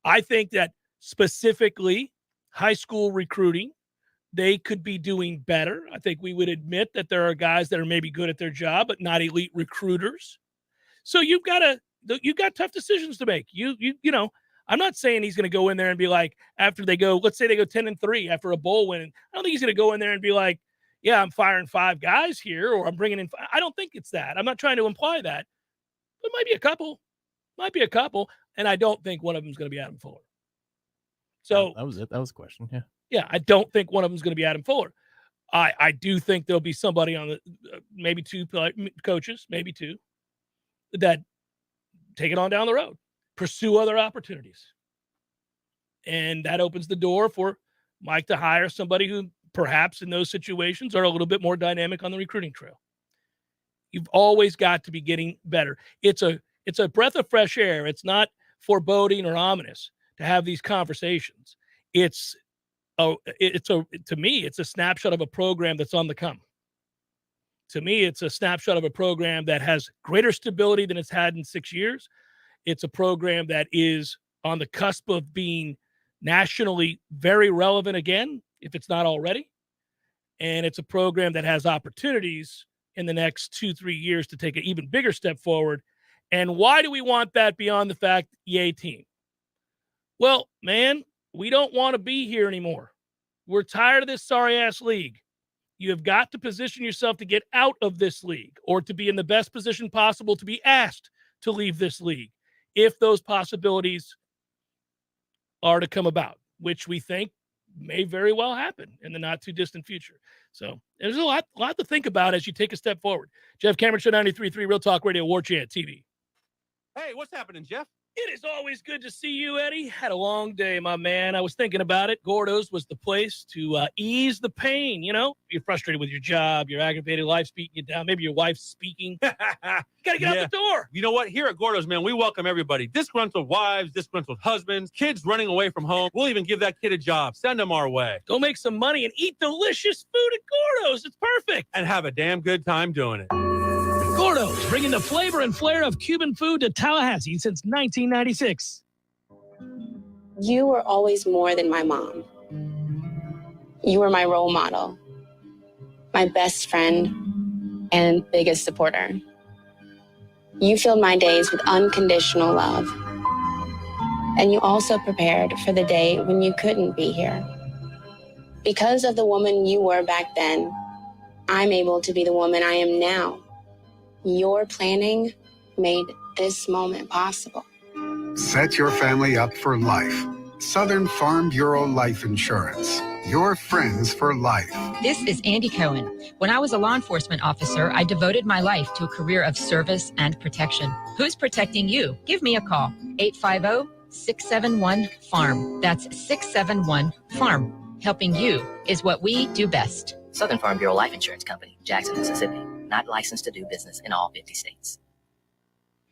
I think that specifically high school recruiting, they could be doing better. I think we would admit that there are guys that are maybe good at their job, but not elite recruiters. So you've got tough decisions to make. I'm not saying he's going to go in there and be like, after they go, let's say they go 10-3 after a bowl win. I don't think he's going to go in there and be like, yeah, I'm firing 5 guys here, or I'm bringing in. I don't think it's that. I'm not trying to imply that, but might be a couple. And I don't think one of them is going to be Adam Fuller. So that was it. That was the question. Yeah. Yeah. I don't think one of them is going to be Adam Fuller. I do think there'll be somebody on the, maybe 2 coaches, maybe 2, that take it on down the road, pursue other opportunities. And that opens the door for Mike to hire somebody who perhaps in those situations are a little bit more dynamic on the recruiting trail. You've always got to be getting better. It's a breath of fresh air. It's not foreboding or ominous to have these conversations. To me, it's a snapshot of a program that's on the come. To me, it's a snapshot of a program that has greater stability than it's had in 6 years. It's a program that is on the cusp of being nationally very relevant again, if it's not already. And it's a program that has opportunities in the next 2-3 years to take an even bigger step forward. And why do we want that beyond the fact, yay team? Well, man, we don't want to be here anymore. We're tired of this sorry-ass league. You have got to position yourself to get out of this league or to be in the best position possible to be asked to leave this league if those possibilities are to come about, which we think may very well happen in the not-too-distant future. So there's a lot to think about as you take a step forward. Jeff Cameron Show, 93.3 Real Talk Radio, Warchant TV. Hey, what's happening, Jeff? It is always good to see you, Eddie. Had a long day, my man. I was thinking about it. Gordo's was the place to ease the pain. You know, you're frustrated with your job, your aggravated life's beating you down. Maybe your wife's speaking. You got to get out the door. You know what? Here at Gordo's, man, we welcome everybody. Disgruntled wives, disgruntled husbands, kids running away from home. We'll even give that kid a job. Send them our way. Go make some money and eat delicious food at Gordo's. It's perfect. And have a damn good time doing it. Gordo's, bringing the flavor and flair of Cuban food to Tallahassee since 1996. You were always more than my mom. You were my role model, my best friend, and biggest supporter. You filled my days with unconditional love. And you also prepared for the day when you couldn't be here. Because of the woman you were back then, I'm able to be the woman I am now. Your planning made this moment possible. Set your family up for life. Southern Farm Bureau Life Insurance. Your friends for life. This is Andy Cohen. When I was a law enforcement officer, I devoted my life to a career of service and protection. Who's protecting you? Give me a call. 850-671-FARM. That's 671-FARM. Helping you is what we do best. Southern Farm Bureau Life Insurance Company, Jackson, Mississippi. Not licensed to do business in all 50 states.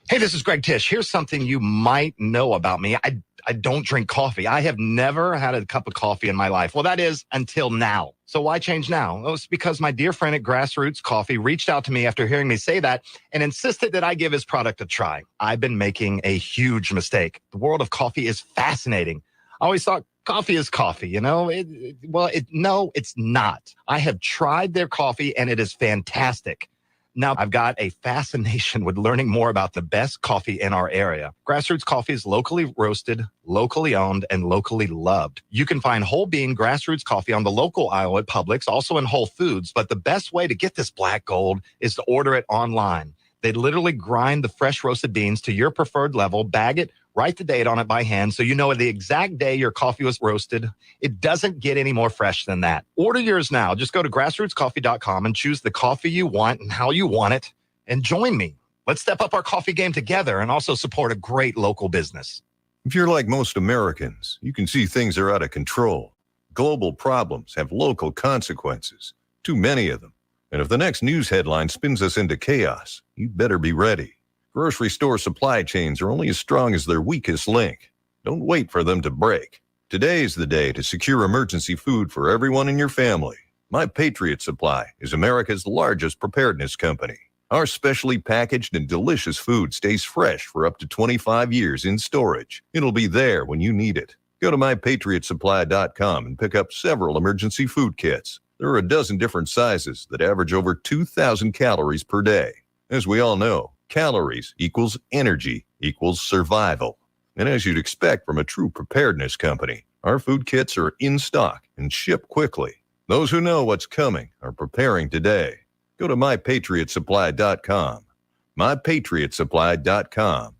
Hey, this is Greg Tish. Here's something you might know about me. I don't drink coffee. I have never had a cup of coffee in my life. Well, that is until now. So why change now? Well, it's because my dear friend at Grassroots Coffee reached out to me after hearing me say that and insisted that I give his product a try. I've been making a huge mistake. The world of coffee is fascinating. I always thought coffee is coffee, you know? No, it's not. I have tried their coffee and it is fantastic. Now, I've got a fascination with learning more about the best coffee in our area. Grassroots Coffee is locally roasted, locally owned, and locally loved. You can find whole bean Grassroots Coffee on the local aisle at Publix, also in Whole Foods. But the best way to get this black gold is to order it online. They literally grind the fresh roasted beans to your preferred level, bag it, write the date on it by hand so you know the exact day your coffee was roasted. It doesn't get any more fresh than that. Order yours now. Just go to grassrootscoffee.com and choose the coffee you want and how you want it. And join me. Let's step up our coffee game together and also support a great local business. If you're like most Americans, you can see things are out of control. Global problems have local consequences, too many of them. And if the next news headline spins us into chaos, you better be ready. Grocery store supply chains are only as strong as their weakest link. Don't wait for them to break. Today's the day to secure emergency food for everyone in your family. My Patriot Supply is America's largest preparedness company. Our specially packaged and delicious food stays fresh for up to 25 years in storage. It'll be there when you need it. Go to mypatriotsupply.com and pick up several emergency food kits. There are a dozen different sizes that average over 2,000 calories per day. As we all know, calories equals energy equals survival. And as you'd expect from a true preparedness company, our food kits are in stock and ship quickly. Those who know what's coming are preparing today. Go to mypatriotsupply.com. mypatriotsupply.com.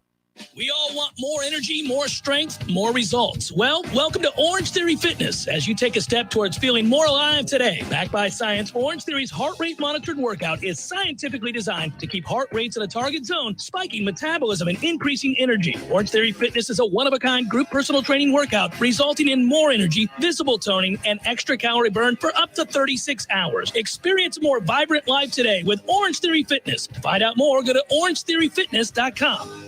We all want more energy, more strength, more results. Well, welcome to Orange Theory Fitness as you take a step towards feeling more alive today. Backed by science, Orange Theory's heart rate monitored workout is scientifically designed to keep heart rates in a target zone, spiking metabolism and increasing energy. Orange Theory Fitness is a one-of-a-kind group personal training workout resulting in more energy, visible toning, and extra calorie burn for up to 36 hours. Experience a more vibrant life today with Orange Theory Fitness. To find out more, go to orangetheoryfitness.com.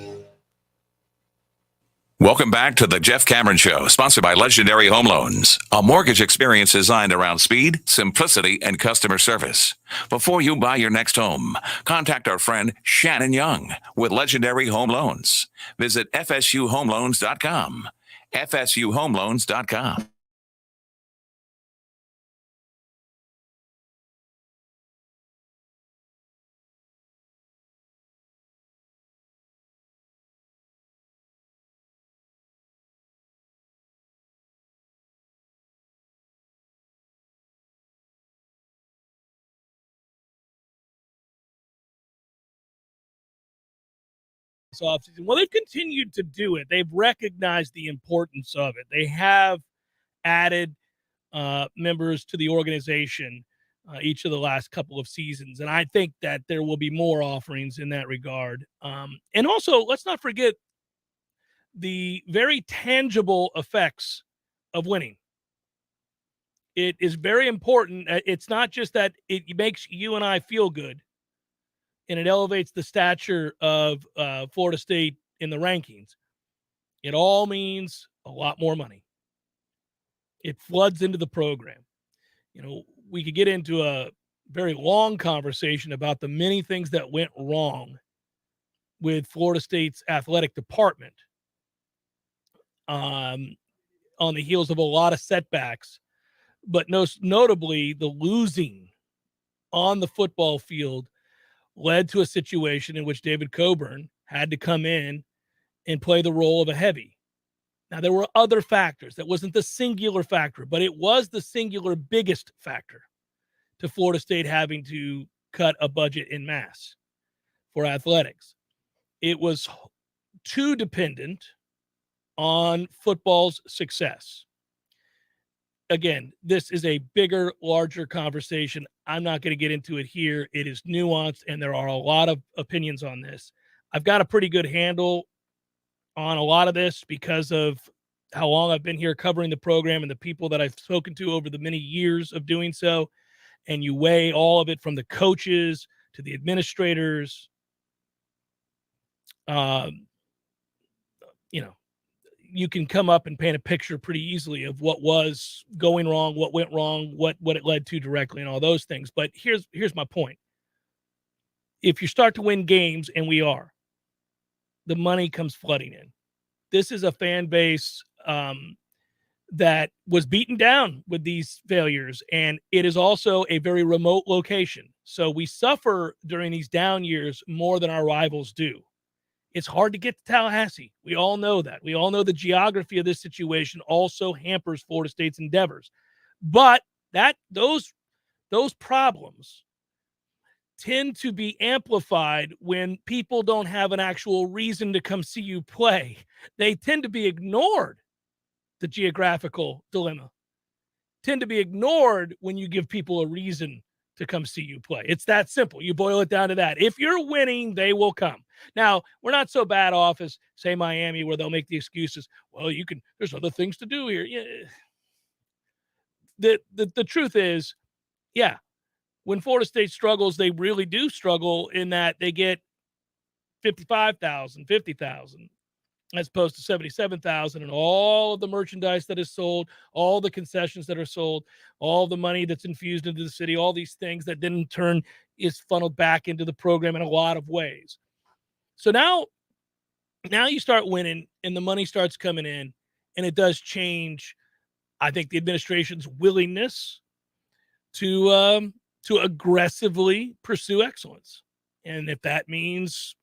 Welcome back to the Jeff Cameron Show, sponsored by Legendary Home Loans, a mortgage experience designed around speed, simplicity, and customer service. Before you buy your next home, contact our friend Shannon Young with Legendary Home Loans. Visit FSUHomeLoans.com. FSUHomeLoans.com. this offseason. Well, they've continued to do it. They've recognized the importance of it. They have added members to the organization each of the last couple of seasons. And I think that there will be more offerings in that regard. And also, let's not forget the very tangible effects of winning. It is very important. It's not just that it makes you and I feel good and it elevates the stature of Florida State in the rankings. It all means a lot more money. It floods into the program. You know, we could get into a very long conversation about the many things that went wrong with Florida State's athletic department on the heels of a lot of setbacks, but most notably the losing on the football field led to a situation in which David Coburn had to come in and play the role of a heavy. Now, there were other factors. That wasn't the singular factor, but it was the singular biggest factor to Florida State having to cut a budget en masse for athletics. It was too dependent on football's success. Again, this is a bigger, larger conversation. I'm not going to get into it here. It is nuanced, and there are a lot of opinions on this. I've got a pretty good handle on a lot of this because of how long I've been here covering the program and the people that I've spoken to over the many years of doing so. And you weigh all of it from the coaches to the administrators. You know, you can come up and paint a picture pretty easily of what was going wrong, what went wrong, what it led to directly, and all those things. But here's my point. If you start to win games, and we are, the money comes flooding in. This is a fan base that was beaten down with these failures, and it is also a very remote location. So we suffer during these down years more than our rivals do. It's hard to get to Tallahassee. We all know that. We all know the geography of this situation also hampers Florida State's endeavors. But those problems tend to be amplified when people don't have an actual reason to come see you play. They tend to be ignored. The geographical dilemma tend to be ignored when you give people a reason to come see you play. It's that simple. You boil it down to that. If you're winning, they will come. Now, we're not so bad off as, say, Miami, where they'll make the excuses. Well, there's other things to do here. Yeah. The truth is, yeah, when Florida State struggles, they really do struggle in that they get $55,000, $50,000, as opposed to $77,000, and all of the merchandise that is sold, all the concessions that are sold, all the money that's infused into the city, all these things that then in turn is funneled back into the program in a lot of ways. So now you start winning and the money starts coming in, and it does change, I think, the administration's willingness to aggressively pursue excellence. And if that means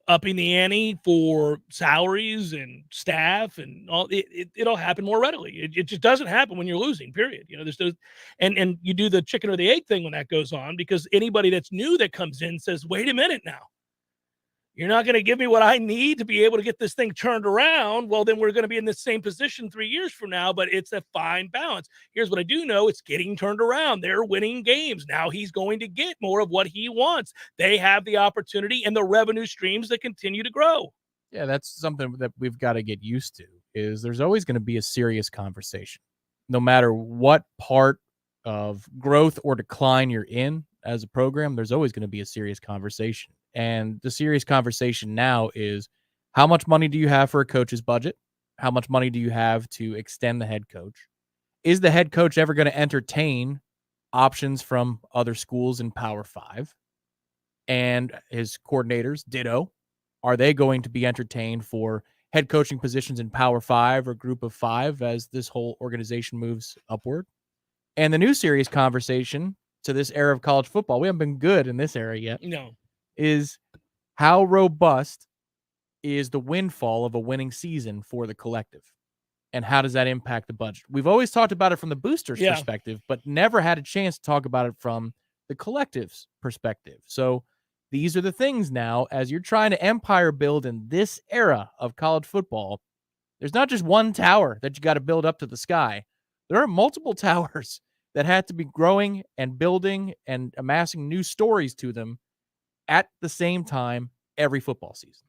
upping the ante for salaries and staff and all, it'll happen more readily. It just doesn't happen when you're losing, period. You know, and you do the chicken or the egg thing when that goes on, because anybody that's new that comes in says, wait a minute now. You're not going to give me what I need to be able to get this thing turned around. Well, then we're going to be in the same position 3 years from now, but it's a fine balance. Here's what I do know. It's getting turned around. They're winning games. Now he's going to get more of what he wants. They have the opportunity and the revenue streams that continue to grow. Yeah, that's something that we've got to get used to, is there's always going to be a serious conversation. No matter what part of growth or decline you're in as a program, there's always going to be a serious conversation. And the serious conversation now is, how much money do you have for a coach's budget? How much money do you have to extend the head coach? Is the head coach ever going to entertain options from other schools in Power 5? And his coordinators, ditto. Are they going to be entertained for head coaching positions in Power 5 or Group of 5 as this whole organization moves upward? And the new serious conversation to this era of college football, we haven't been good in this era yet. No. Is how robust is the windfall of a winning season for the collective? And how does that impact the budget? We've always talked about it from the boosters' perspective, but never had a chance to talk about it from the collective's perspective. So these are the things now, as you're trying to empire build in this era of college football, there's not just one tower that you got to build up to the sky. There are multiple towers that had to be growing and building and amassing new stories to them at the same time every football season.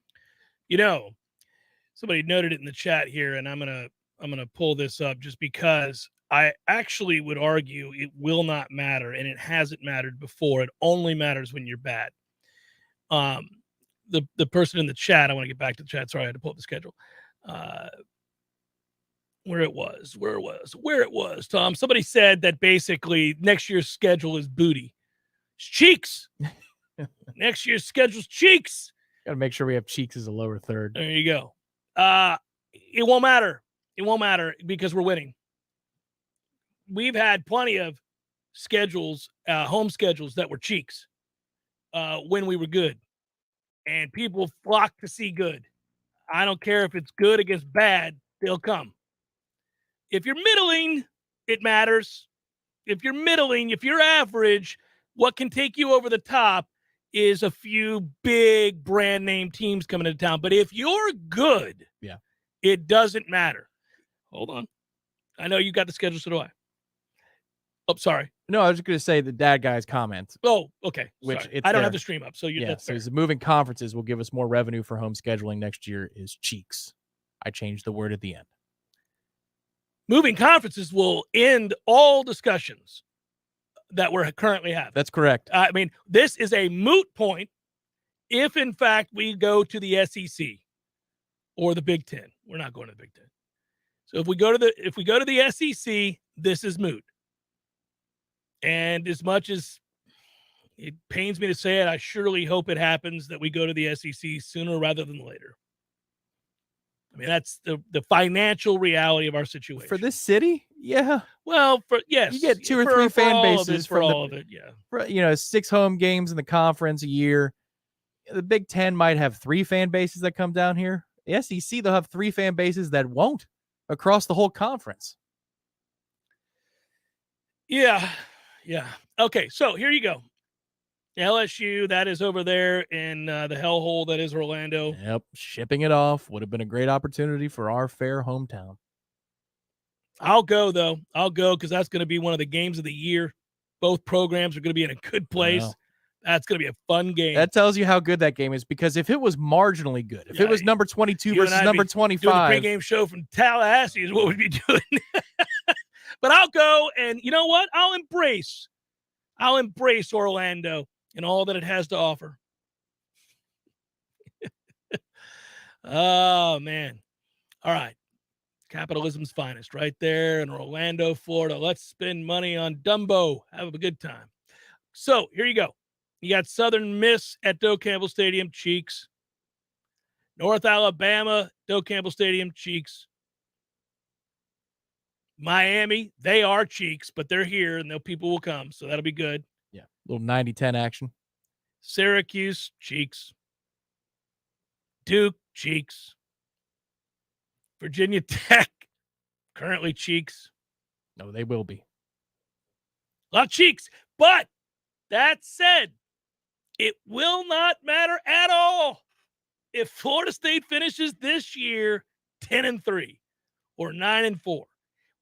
You know, somebody noted it in the chat here, and I'm gonna pull this up just because I actually would argue it will not matter, and it hasn't mattered before. It only matters when you're bad. The person in the chat, I want to get back to the chat. Sorry, I had to pull up the schedule. Where it was, Tom. Somebody said that basically next year's schedule is booty. It's cheeks. Next year's schedule's cheeks. Got to make sure we have cheeks as a lower third. There you go. It won't matter. It won't matter because we're winning. We've had plenty of schedules, home schedules that were cheeks when we were good. And people flock to see good. I don't care if it's good against bad, they'll come. If you're middling, it matters. If you're middling, if you're average, what can take you over the top is a few big brand name teams coming into town. But if you're good, it doesn't matter. Hold on. I know you got the schedule, so do I. Oh, sorry. No, I was just going to say the dad guy's comment. Oh, okay. Which Sorry. I don't have the stream up, so that's so fair. the moving conferences will give us more revenue for home scheduling next year is cheeks. I changed the word at the end. Moving conferences will end all discussions that we're currently having. That's correct. I mean, this is a moot point if, in fact, we go to the SEC or the Big Ten. We're not going to the Big Ten. So if we go to the SEC, this is moot. And as much as it pains me to say it, I surely hope it happens that we go to the SEC sooner rather than later. I mean, that's the financial reality of our situation. For this city? Yeah. Well, yes. You get two or three fan bases for all of it, yeah. 6 home games in the conference a year. The Big Ten might have 3 fan bases that come down here. The SEC, they'll have 3 fan bases that won't across the whole conference. Yeah. Okay, so here you go. LSU, that is over there in the hellhole that is Orlando. Yep, shipping it off would have been a great opportunity for our fair hometown. I'll go, though. I'll go because that's going to be one of the games of the year. Both programs are going to be in a good place. That's going to be a fun game. That tells you how good that game is, because if it was marginally good, if it was number 22 versus number 25. Doing the pregame show from Tallahassee is what we'd be doing. But I'll go, and you know what? I'll embrace Orlando and all that it has to offer. Oh, man. All right. Capitalism's finest right there in Orlando, Florida. Let's spend money on Dumbo. Have a good time. So here you go. You got Southern Miss at Doe Campbell Stadium, cheeks. North Alabama, Doe Campbell Stadium, cheeks. Miami, they are cheeks, but they're here, and people will come, so that'll be good. Yeah, little 90-10 action. Syracuse, cheeks. Duke, cheeks. Virginia Tech, currently cheeks. No, they will be. A lot of cheeks, but that said, it will not matter at all if Florida State finishes this year 10-3 or 9-4.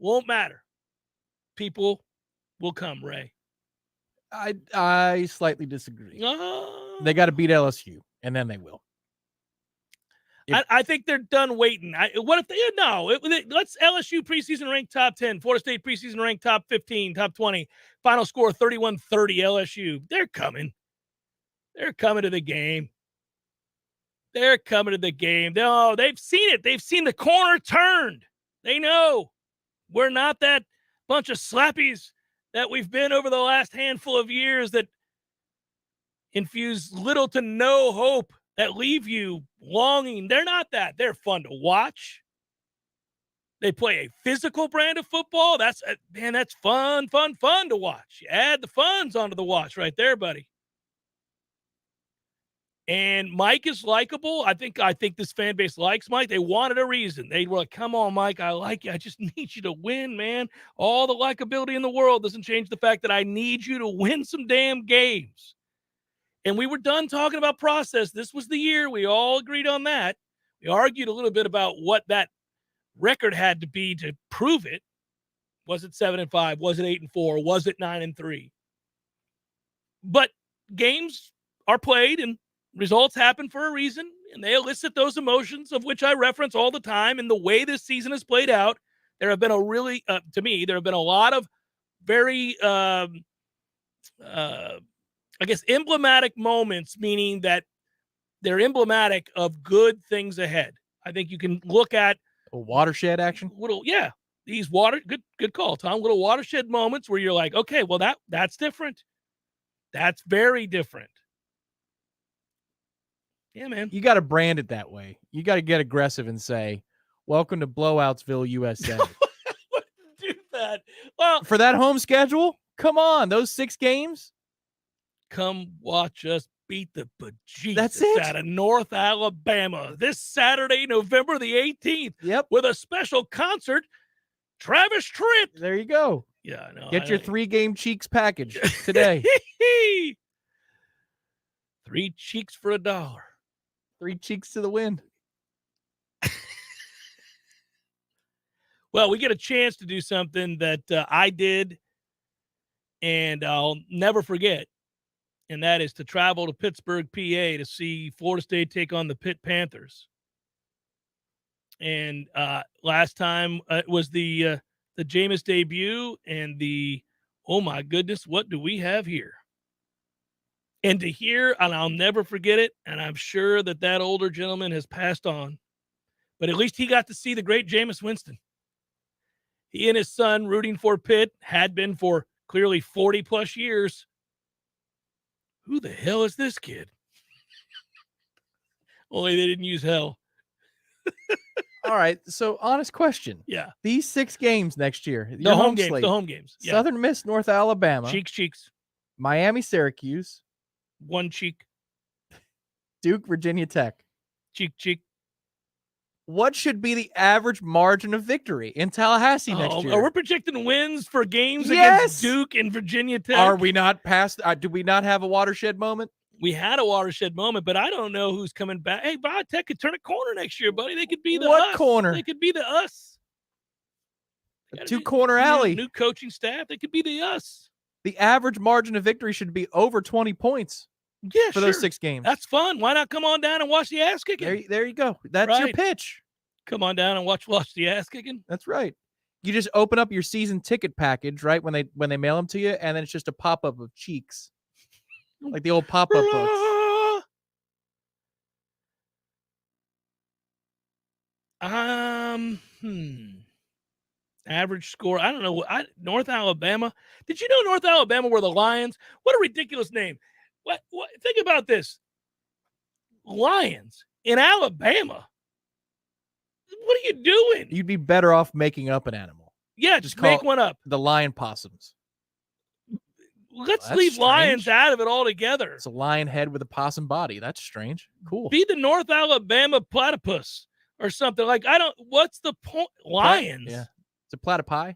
Won't matter. People will come, Ray. I slightly disagree. They got to beat LSU, and then they will. I think they're done waiting. What if they no? Let's LSU preseason ranked top 10, Florida State preseason ranked top 15, top 20. Final score 31-30 LSU. They're coming. They're coming to the game. They're coming to the game. No, they've seen it. They've seen the corner turned. They know. We're not that bunch of slappies that we've been over the last handful of years that infuse little to no hope, that leave you longing. They're not that. They're fun to watch. They play a physical brand of football. That's fun to watch. You add the funds onto the watch right there, buddy. And Mike is likable. I think this fan base likes Mike. They wanted a reason. They were like, come on, Mike, I like you. I just need you to win, man. All the likability in the world doesn't change the fact that I need you to win some damn games. And we were done talking about process. This was the year. We all agreed on that. We argued a little bit about what that record had to be to prove it. Was it 7-5? Was it 8-4? Was it 9-3? But games are played and results happen for a reason, and they elicit those emotions of which I reference all the time. And the way this season has played out, there have been to me, there have been a lot of very, I guess, emblematic moments, meaning that they're emblematic of good things ahead. I think you can look at a watershed action. These good call, Tom. Little watershed moments where you're like, okay, well that's different. That's very different. Yeah, man. You got to brand it that way. You got to get aggressive and say, "Welcome to Blowoutsville, USA." Do that. Well, for that home schedule, come on, those 6 games. Come watch us beat the bejesus That's it. out of North Alabama this Saturday, November the 18th. Yep. With a special concert, Travis Tritt. There you go. Yeah, I know. Get your 3-game Cheeks package today. 3 cheeks for $1. 3 cheeks to the wind. Well, we get a chance to do something that I did and I'll never forget. And that is to travel to Pittsburgh, PA to see Florida State take on the Pitt Panthers. And last time it was the Jameis debut and oh my goodness, what do we have here? And to hear, and I'll never forget it, and I'm sure that older gentleman has passed on, but at least he got to see the great Jameis Winston. He and his son rooting for Pitt had been for clearly 40 plus years. Who the hell is this kid? Only they didn't use hell. All right. So, honest question. Yeah. These 6 games next year. The home games. Yeah. Southern Miss, North Alabama. Cheeks. Miami, Syracuse. 1 cheek. Duke, Virginia Tech. Cheek. What should be the average margin of victory in Tallahassee next year? Are we projecting wins for games Yes! against Duke and Virginia Tech? Are we not past? Do we not have a watershed moment? We had a watershed moment, but I don't know who's coming back. Hey, Tech could turn a corner next year, buddy. They could be the What us. corner? They could be the us. A 2-corner alley. New coaching staff. They could be the us. The average margin of victory should be over 20 points. Yeah, for those 6 games. That's fun. Why not come on down and watch the ass kicking? There you go. That's your pitch. Come on down and watch the ass kicking. That's right. You just open up your season ticket package, right? When they mail them to you, and then it's just a pop-up of Cheeks. Like the old pop-up books. Average score. I don't know. North Alabama. Did you know North Alabama were the Lions? What a ridiculous name. What? Think about this. Lions in Alabama. What are you doing? You'd be better off making up an animal. Yeah, just make one up. The lion possums. Let's leave lions out of it altogether. It's a lion head with a possum body. That's strange. Cool. Be the North Alabama platypus or something. Like, what's the point? Lions. Yeah. It's a platypi.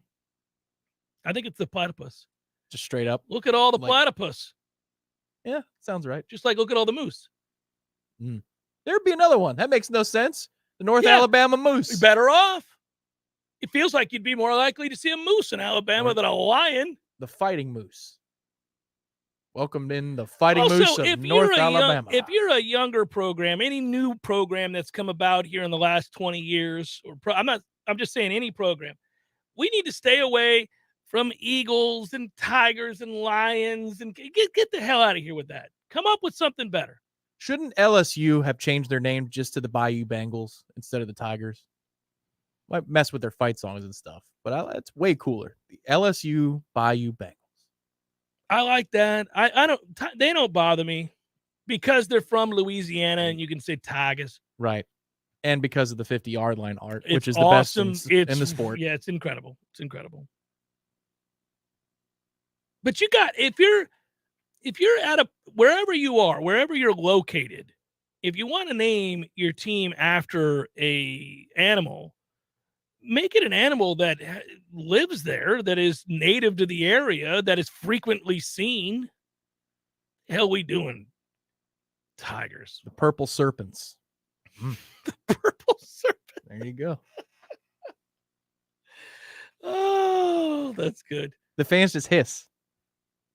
I think it's the platypus. Just straight up. Look at all the platypus. Yeah, sounds right. Just like look at all the moose. There'd be another one. That makes no sense. The North Alabama moose. You're better off. It feels like you'd be more likely to see a moose in Alabama than a lion. The fighting moose. Welcomed in the fighting moose of North Alabama. If you're a younger program, any new program that's come about here in the last 20 years, I'm just saying any program, we need to stay away from eagles and tigers and lions and get the hell out of here with that. Come up with something better. Shouldn't LSU have changed their name just to the Bayou Bengals instead of the Tigers? Might mess with their fight songs and stuff, but it's way cooler. The LSU Bayou Bengals. I like that. They don't bother me because they're from Louisiana and you can say Tigers. Right. And because of the 50-yard line art, It's which is awesome. The best in the sport. Yeah, it's incredible. It's incredible. But you got, if you're at wherever you are, wherever you're located, if you want to name your team after a animal, make it an animal that lives there, that is native to the area, that is frequently seen. The hell we doing Tigers. The Purple Serpents. The Purple Serpent. There you go. Oh, that's good. The fans just hiss.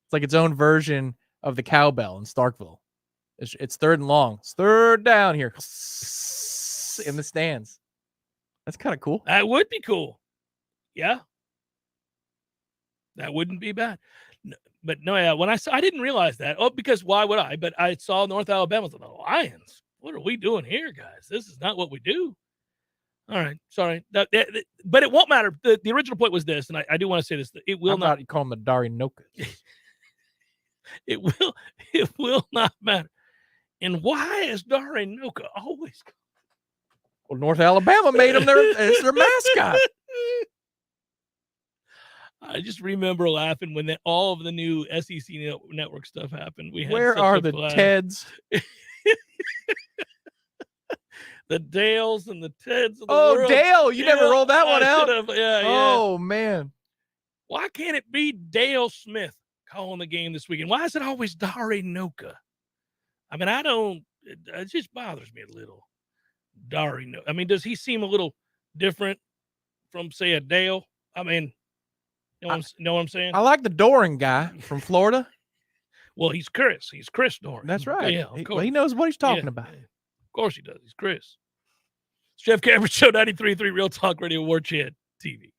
It's like its own version of the cowbell in Starkville. It's third and long. It's third down here in the stands. That's kind of cool. That would be cool. Yeah. That wouldn't be bad. But no, yeah, when I didn't realize that. Oh, because why would I? But I saw North Alabama. The Lions. What are we doing here, guys? This is not what we do. All right. Sorry. But it won't matter. The original point was this, and I do want to say this. It will not. You call them the Darinokas. It will not matter. And why is Darinoka always? Well, North Alabama made them as their mascot. I just remember laughing when all of the new SEC network stuff happened. Where are the Teds? The Dales and the Teds. Of the world. Dale! You never rolled that one out. Yeah. Oh man! Why can't it be Dale Smith calling the game this weekend? Why is it always Darinoka? I mean, it just bothers me a little. Darinoka. I mean, does he seem a little different from, say, a Dale? I mean, know what I'm saying? I like the Doran guy from Florida. Well, he's Chris. He's Chris Doran. That's right. Yeah, he knows what he's talking about. Yeah. Of course he does. He's Chris. It's Jeff Cameron Show, 93.3 Real Talk Radio, Warchant TV.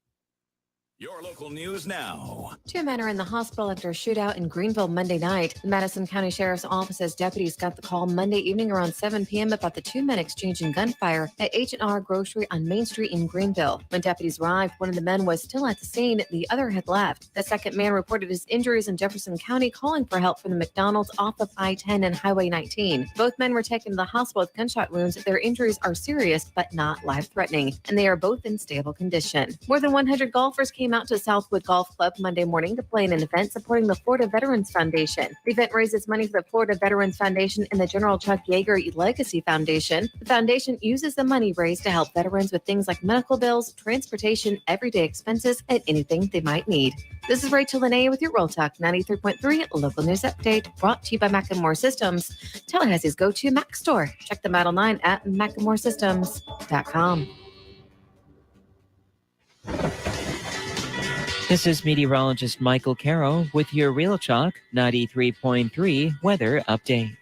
Your local news now. 2 men are in the hospital after a shootout in Greenville Monday night. The Madison County Sheriff's Office says deputies got the call Monday evening around 7 p.m. about the 2 men exchanging gunfire at H&R Grocery on Main Street in Greenville. When deputies arrived, one of the men was still at the scene. The other had left. The second man reported his injuries in Jefferson County, calling for help from the McDonald's off of I-10 and Highway 19. Both men were taken to the hospital with gunshot wounds. Their injuries are serious but not life-threatening, and they are both in stable condition. More than 100 golfers came out to Southwood Golf Club Monday morning to play in an event supporting the Florida Veterans Foundation. The event raises money for the Florida Veterans Foundation and the General Chuck Yeager Legacy Foundation. The foundation uses the money raised to help veterans with things like medical bills, transportation, everyday expenses, and anything they might need. This is Rachel Linnea with your Real Talk 93.3 local news update, brought to you by Macklemore Systems, Tallahassee's go-to Mac store. Check them out online at MacklemoreSystems.com. This is meteorologist Michael Caro with your Real Talk 93.3 weather update.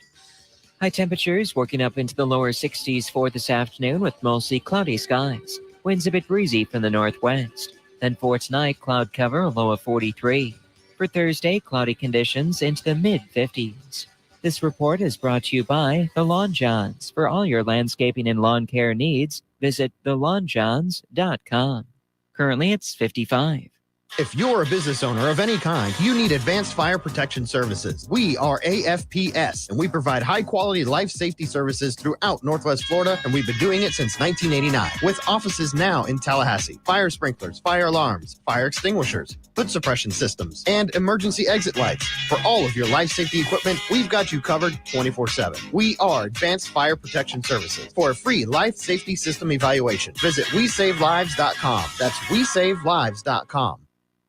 High temperatures working up into the lower 60s for this afternoon with mostly cloudy skies. Winds a bit breezy from the northwest. Then for tonight, cloud cover, a low of 43. For Thursday, cloudy conditions into the mid-50s. This report is brought to you by The Lawn Johns. For all your landscaping and lawn care needs, visit thelawnjohns.com. Currently, it's 55. If you're a business owner of any kind, you need advanced fire protection services. We are AFPS, and we provide high-quality life safety services throughout Northwest Florida, and we've been doing it since 1989, with offices now in Tallahassee. Fire sprinklers, fire alarms, fire extinguishers, hood suppression systems, and emergency exit lights. For all of your life safety equipment, we've got you covered 24/7. We are Advanced Fire Protection Services. For a free life safety system evaluation, visit WeSaveLives.com. That's WeSaveLives.com.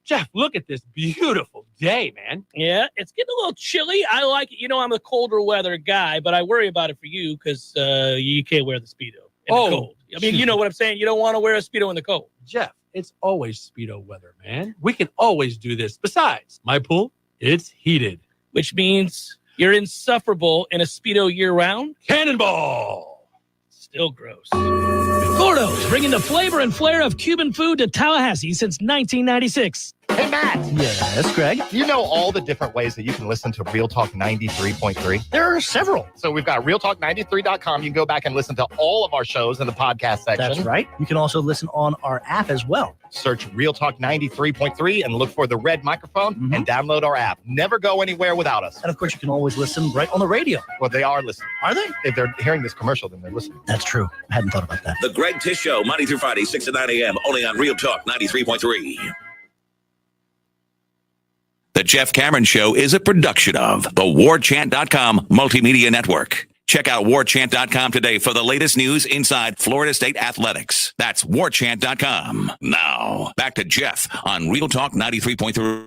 Jeff, look at this beautiful day, man. Yeah, it's getting a little chilly. I like it. You know, I'm a colder weather guy, but I worry about it for you because you can't wear the Speedo in the cold. I mean, you know what I'm saying? You don't want to wear a Speedo in the cold. Jeff, it's always Speedo weather, man. We can always do this. Besides, my pool, it's heated. Which means you're insufferable in a Speedo year-round? Cannonball! Still gross. Gordo's, bringing the flavor and flair of Cuban food to Tallahassee since 1996. Hey, Matt. Yes, Greg. You know all the different ways that you can listen to Real Talk 93.3? There are several. So we've got realtalk93.com. You can go back and listen to all of our shows in the podcast section. That's right. You can also listen on our app as well. Search Real Talk 93.3 and look for the red microphone and download our app. Never go anywhere without us. And of course, you can always listen right on the radio. Well, they are listening. Are they? If they're hearing this commercial, then they're listening. That's true. I hadn't thought about that. The Greg Tish Show, Monday through Friday, 6 to 9 a.m., only on Real Talk 93.3. The Jeff Cameron Show is a production of the Warchant.com Multimedia Network. Check out Warchant.com today for the latest news inside Florida State athletics. That's Warchant.com. Now, back to Jeff on Real Talk 93.3.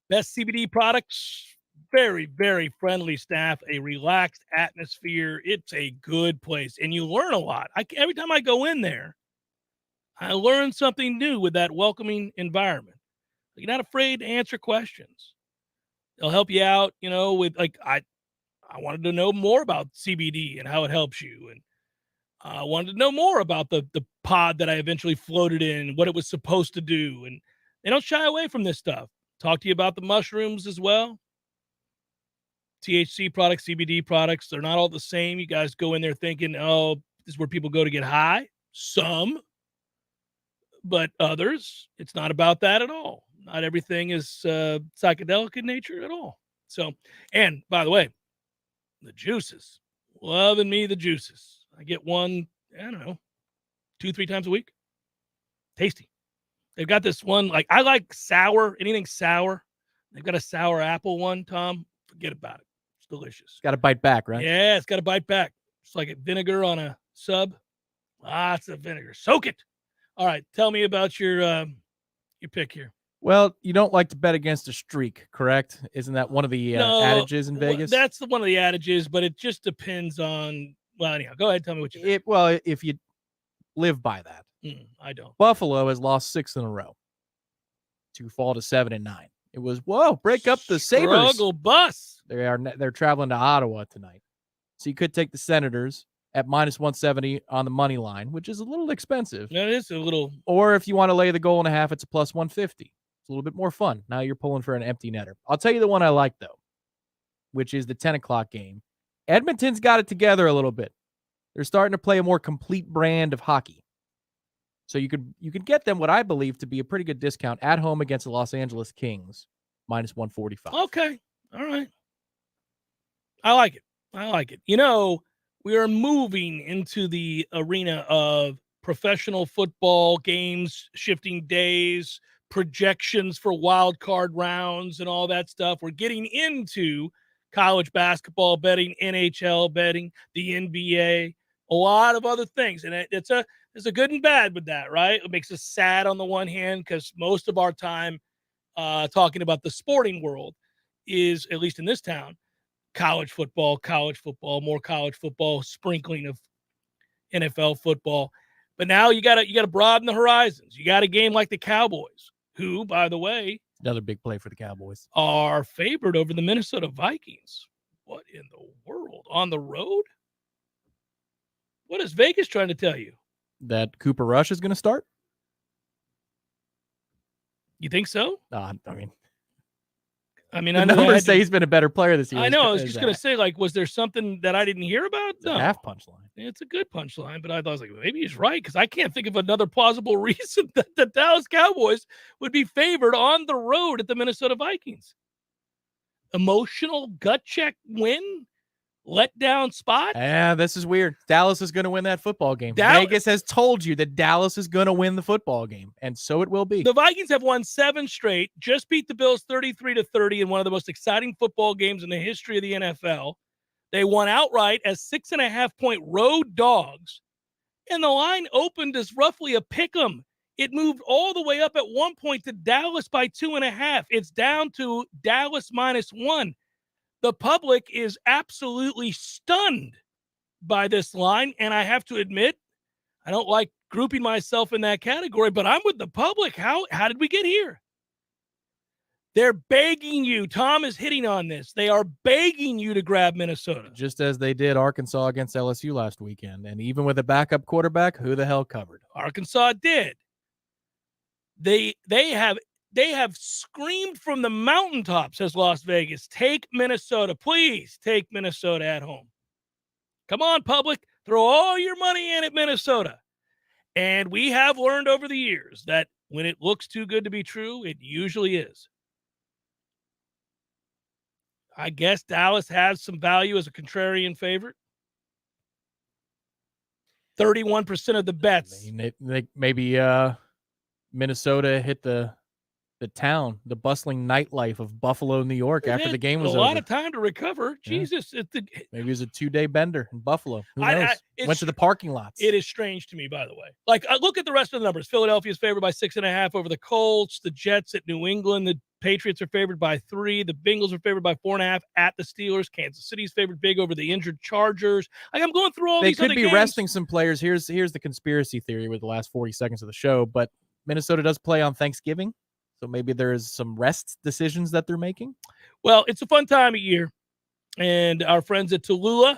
Best CBD products, very, very friendly staff, a relaxed atmosphere. It's a good place, and you learn a lot. Every time I go in there, I learn something new with that welcoming environment. You're not afraid to answer questions. They'll help you out, with I wanted to know more about CBD and how it helps you, and I wanted to know more about the pod that I eventually floated in, what it was supposed to do, and they don't shy away from this stuff. Talk to you about the mushrooms as well. THC products, CBD products, they're not all the same. You guys go in there thinking, oh, this is where people go to get high. Some, but others, it's not about that at all. Not everything is psychedelic in nature at all. So, and by the way, the juices, loving me the juices. I get one, I don't know, 2-3 times a week. Tasty. They've got this one, I like sour, anything sour. They've got a sour apple one, Tom. Forget about it. It's delicious. Got to bite back, right? Yeah, it's got to bite back. It's like a vinegar on a sub. Lots of vinegar. Soak it. All right, tell me about your pick here. Well, you don't like to bet against a streak, correct? Isn't that one of the adages in Vegas? That's one of the adages, but it just depends on. Well, anyhow, go ahead. Tell me what you think. Well, if you live by that, I don't. Buffalo has lost 6 in a row to fall to 7-9. It was break up the Sabres. Struggle bus. They're traveling to Ottawa tonight, so you could take the Senators at -170 on the money line, which is a little expensive. That is a little. Or if you want to lay the goal and a half, it's a +150. It's a little bit more fun. Now you're pulling for an empty netter. I'll tell you the one I like, though, which is the 10 o'clock game. Edmonton's got it together a little bit. They're starting to play a more complete brand of hockey. So you could get them what I believe to be a pretty good discount at home against the Los Angeles Kings, -145. Okay. All right. I like it. We are moving into the arena of professional football games, shifting days, projections for wild card rounds and all that stuff. We're getting into college basketball betting, NHL betting, the NBA, a lot of other things. And there's a good and bad with that, right? It makes us sad on the one hand because most of our time talking about the sporting world is, at least in this town, college football, more college football, sprinkling of NFL football. But now you gotta broaden the horizons. You got a game like the Cowboys, who, by the way, another big play for the Cowboys, are favored over the Minnesota Vikings. What in the world? On the road? What is Vegas trying to tell you? That Cooper Rush is going to start? You think so? I mean, the numbers say he's been a better player this year. I know. I was just going to say, was there something that I didn't hear about? No. Half punchline. It's a good punchline, but I was like, maybe he's right because I can't think of another plausible reason that the Dallas Cowboys would be favored on the road at the Minnesota Vikings. Emotional gut check win? Letdown spot? Yeah, this is weird. Dallas is going to win that football game. Vegas has told you that Dallas is going to win the football game, and so it will be. The Vikings have won 7 straight, just beat the Bills 33-30 in one of the most exciting football games in the history of the NFL. They won outright as 6.5-point road dogs, and the line opened as roughly a pick'em. It moved all the way up at one point to Dallas by 2.5. It's down to Dallas -1. The public is absolutely stunned by this line, and I have to admit, I don't like grouping myself in that category, but I'm with the public. How did we get here? They're begging you. Tom is hitting on this. They are begging you to grab Minnesota. Just as they did Arkansas against LSU last weekend. And even with a backup quarterback, who the hell covered? Arkansas did. They have screamed from the mountaintops, says Las Vegas, take Minnesota. Please take Minnesota at home. Come on, public. Throw all your money in at Minnesota. And we have learned over the years that when it looks too good to be true, it usually is. I guess Dallas has some value as a contrarian favorite. 31% of the bets. Maybe Minnesota hit the town, the bustling nightlife of Buffalo, New York after the game was over. A lot of time to recover. Yeah. Jesus. Maybe it was a 2-day bender in Buffalo. Who knows? Went to the parking lots. It is strange to me, by the way. Look at the rest of the numbers. Philadelphia's favored by 6.5 over the Colts. The Jets at New England. The Patriots are favored by 3. The Bengals are favored by 4.5 at the Steelers. Kansas City's favored big over the injured Chargers. Like, I'm going through all these other games. They could be resting some players. Here's the conspiracy theory with the last 40 seconds of the show, but Minnesota does play on Thanksgiving, so maybe there's some rest decisions that they're making. Well, it's a fun time of year, and our friends at Tallulah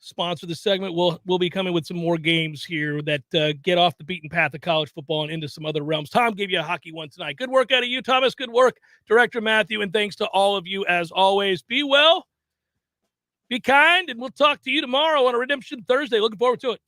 sponsor the segment. We'll be coming with some more games here that get off the beaten path of college football and into some other realms. Tom gave you a hockey one tonight. Good work out of you, Thomas. Good work, Director Matthew, and thanks to all of you as always. Be well, be kind, and we'll talk to you tomorrow on a Redemption Thursday. Looking forward to it.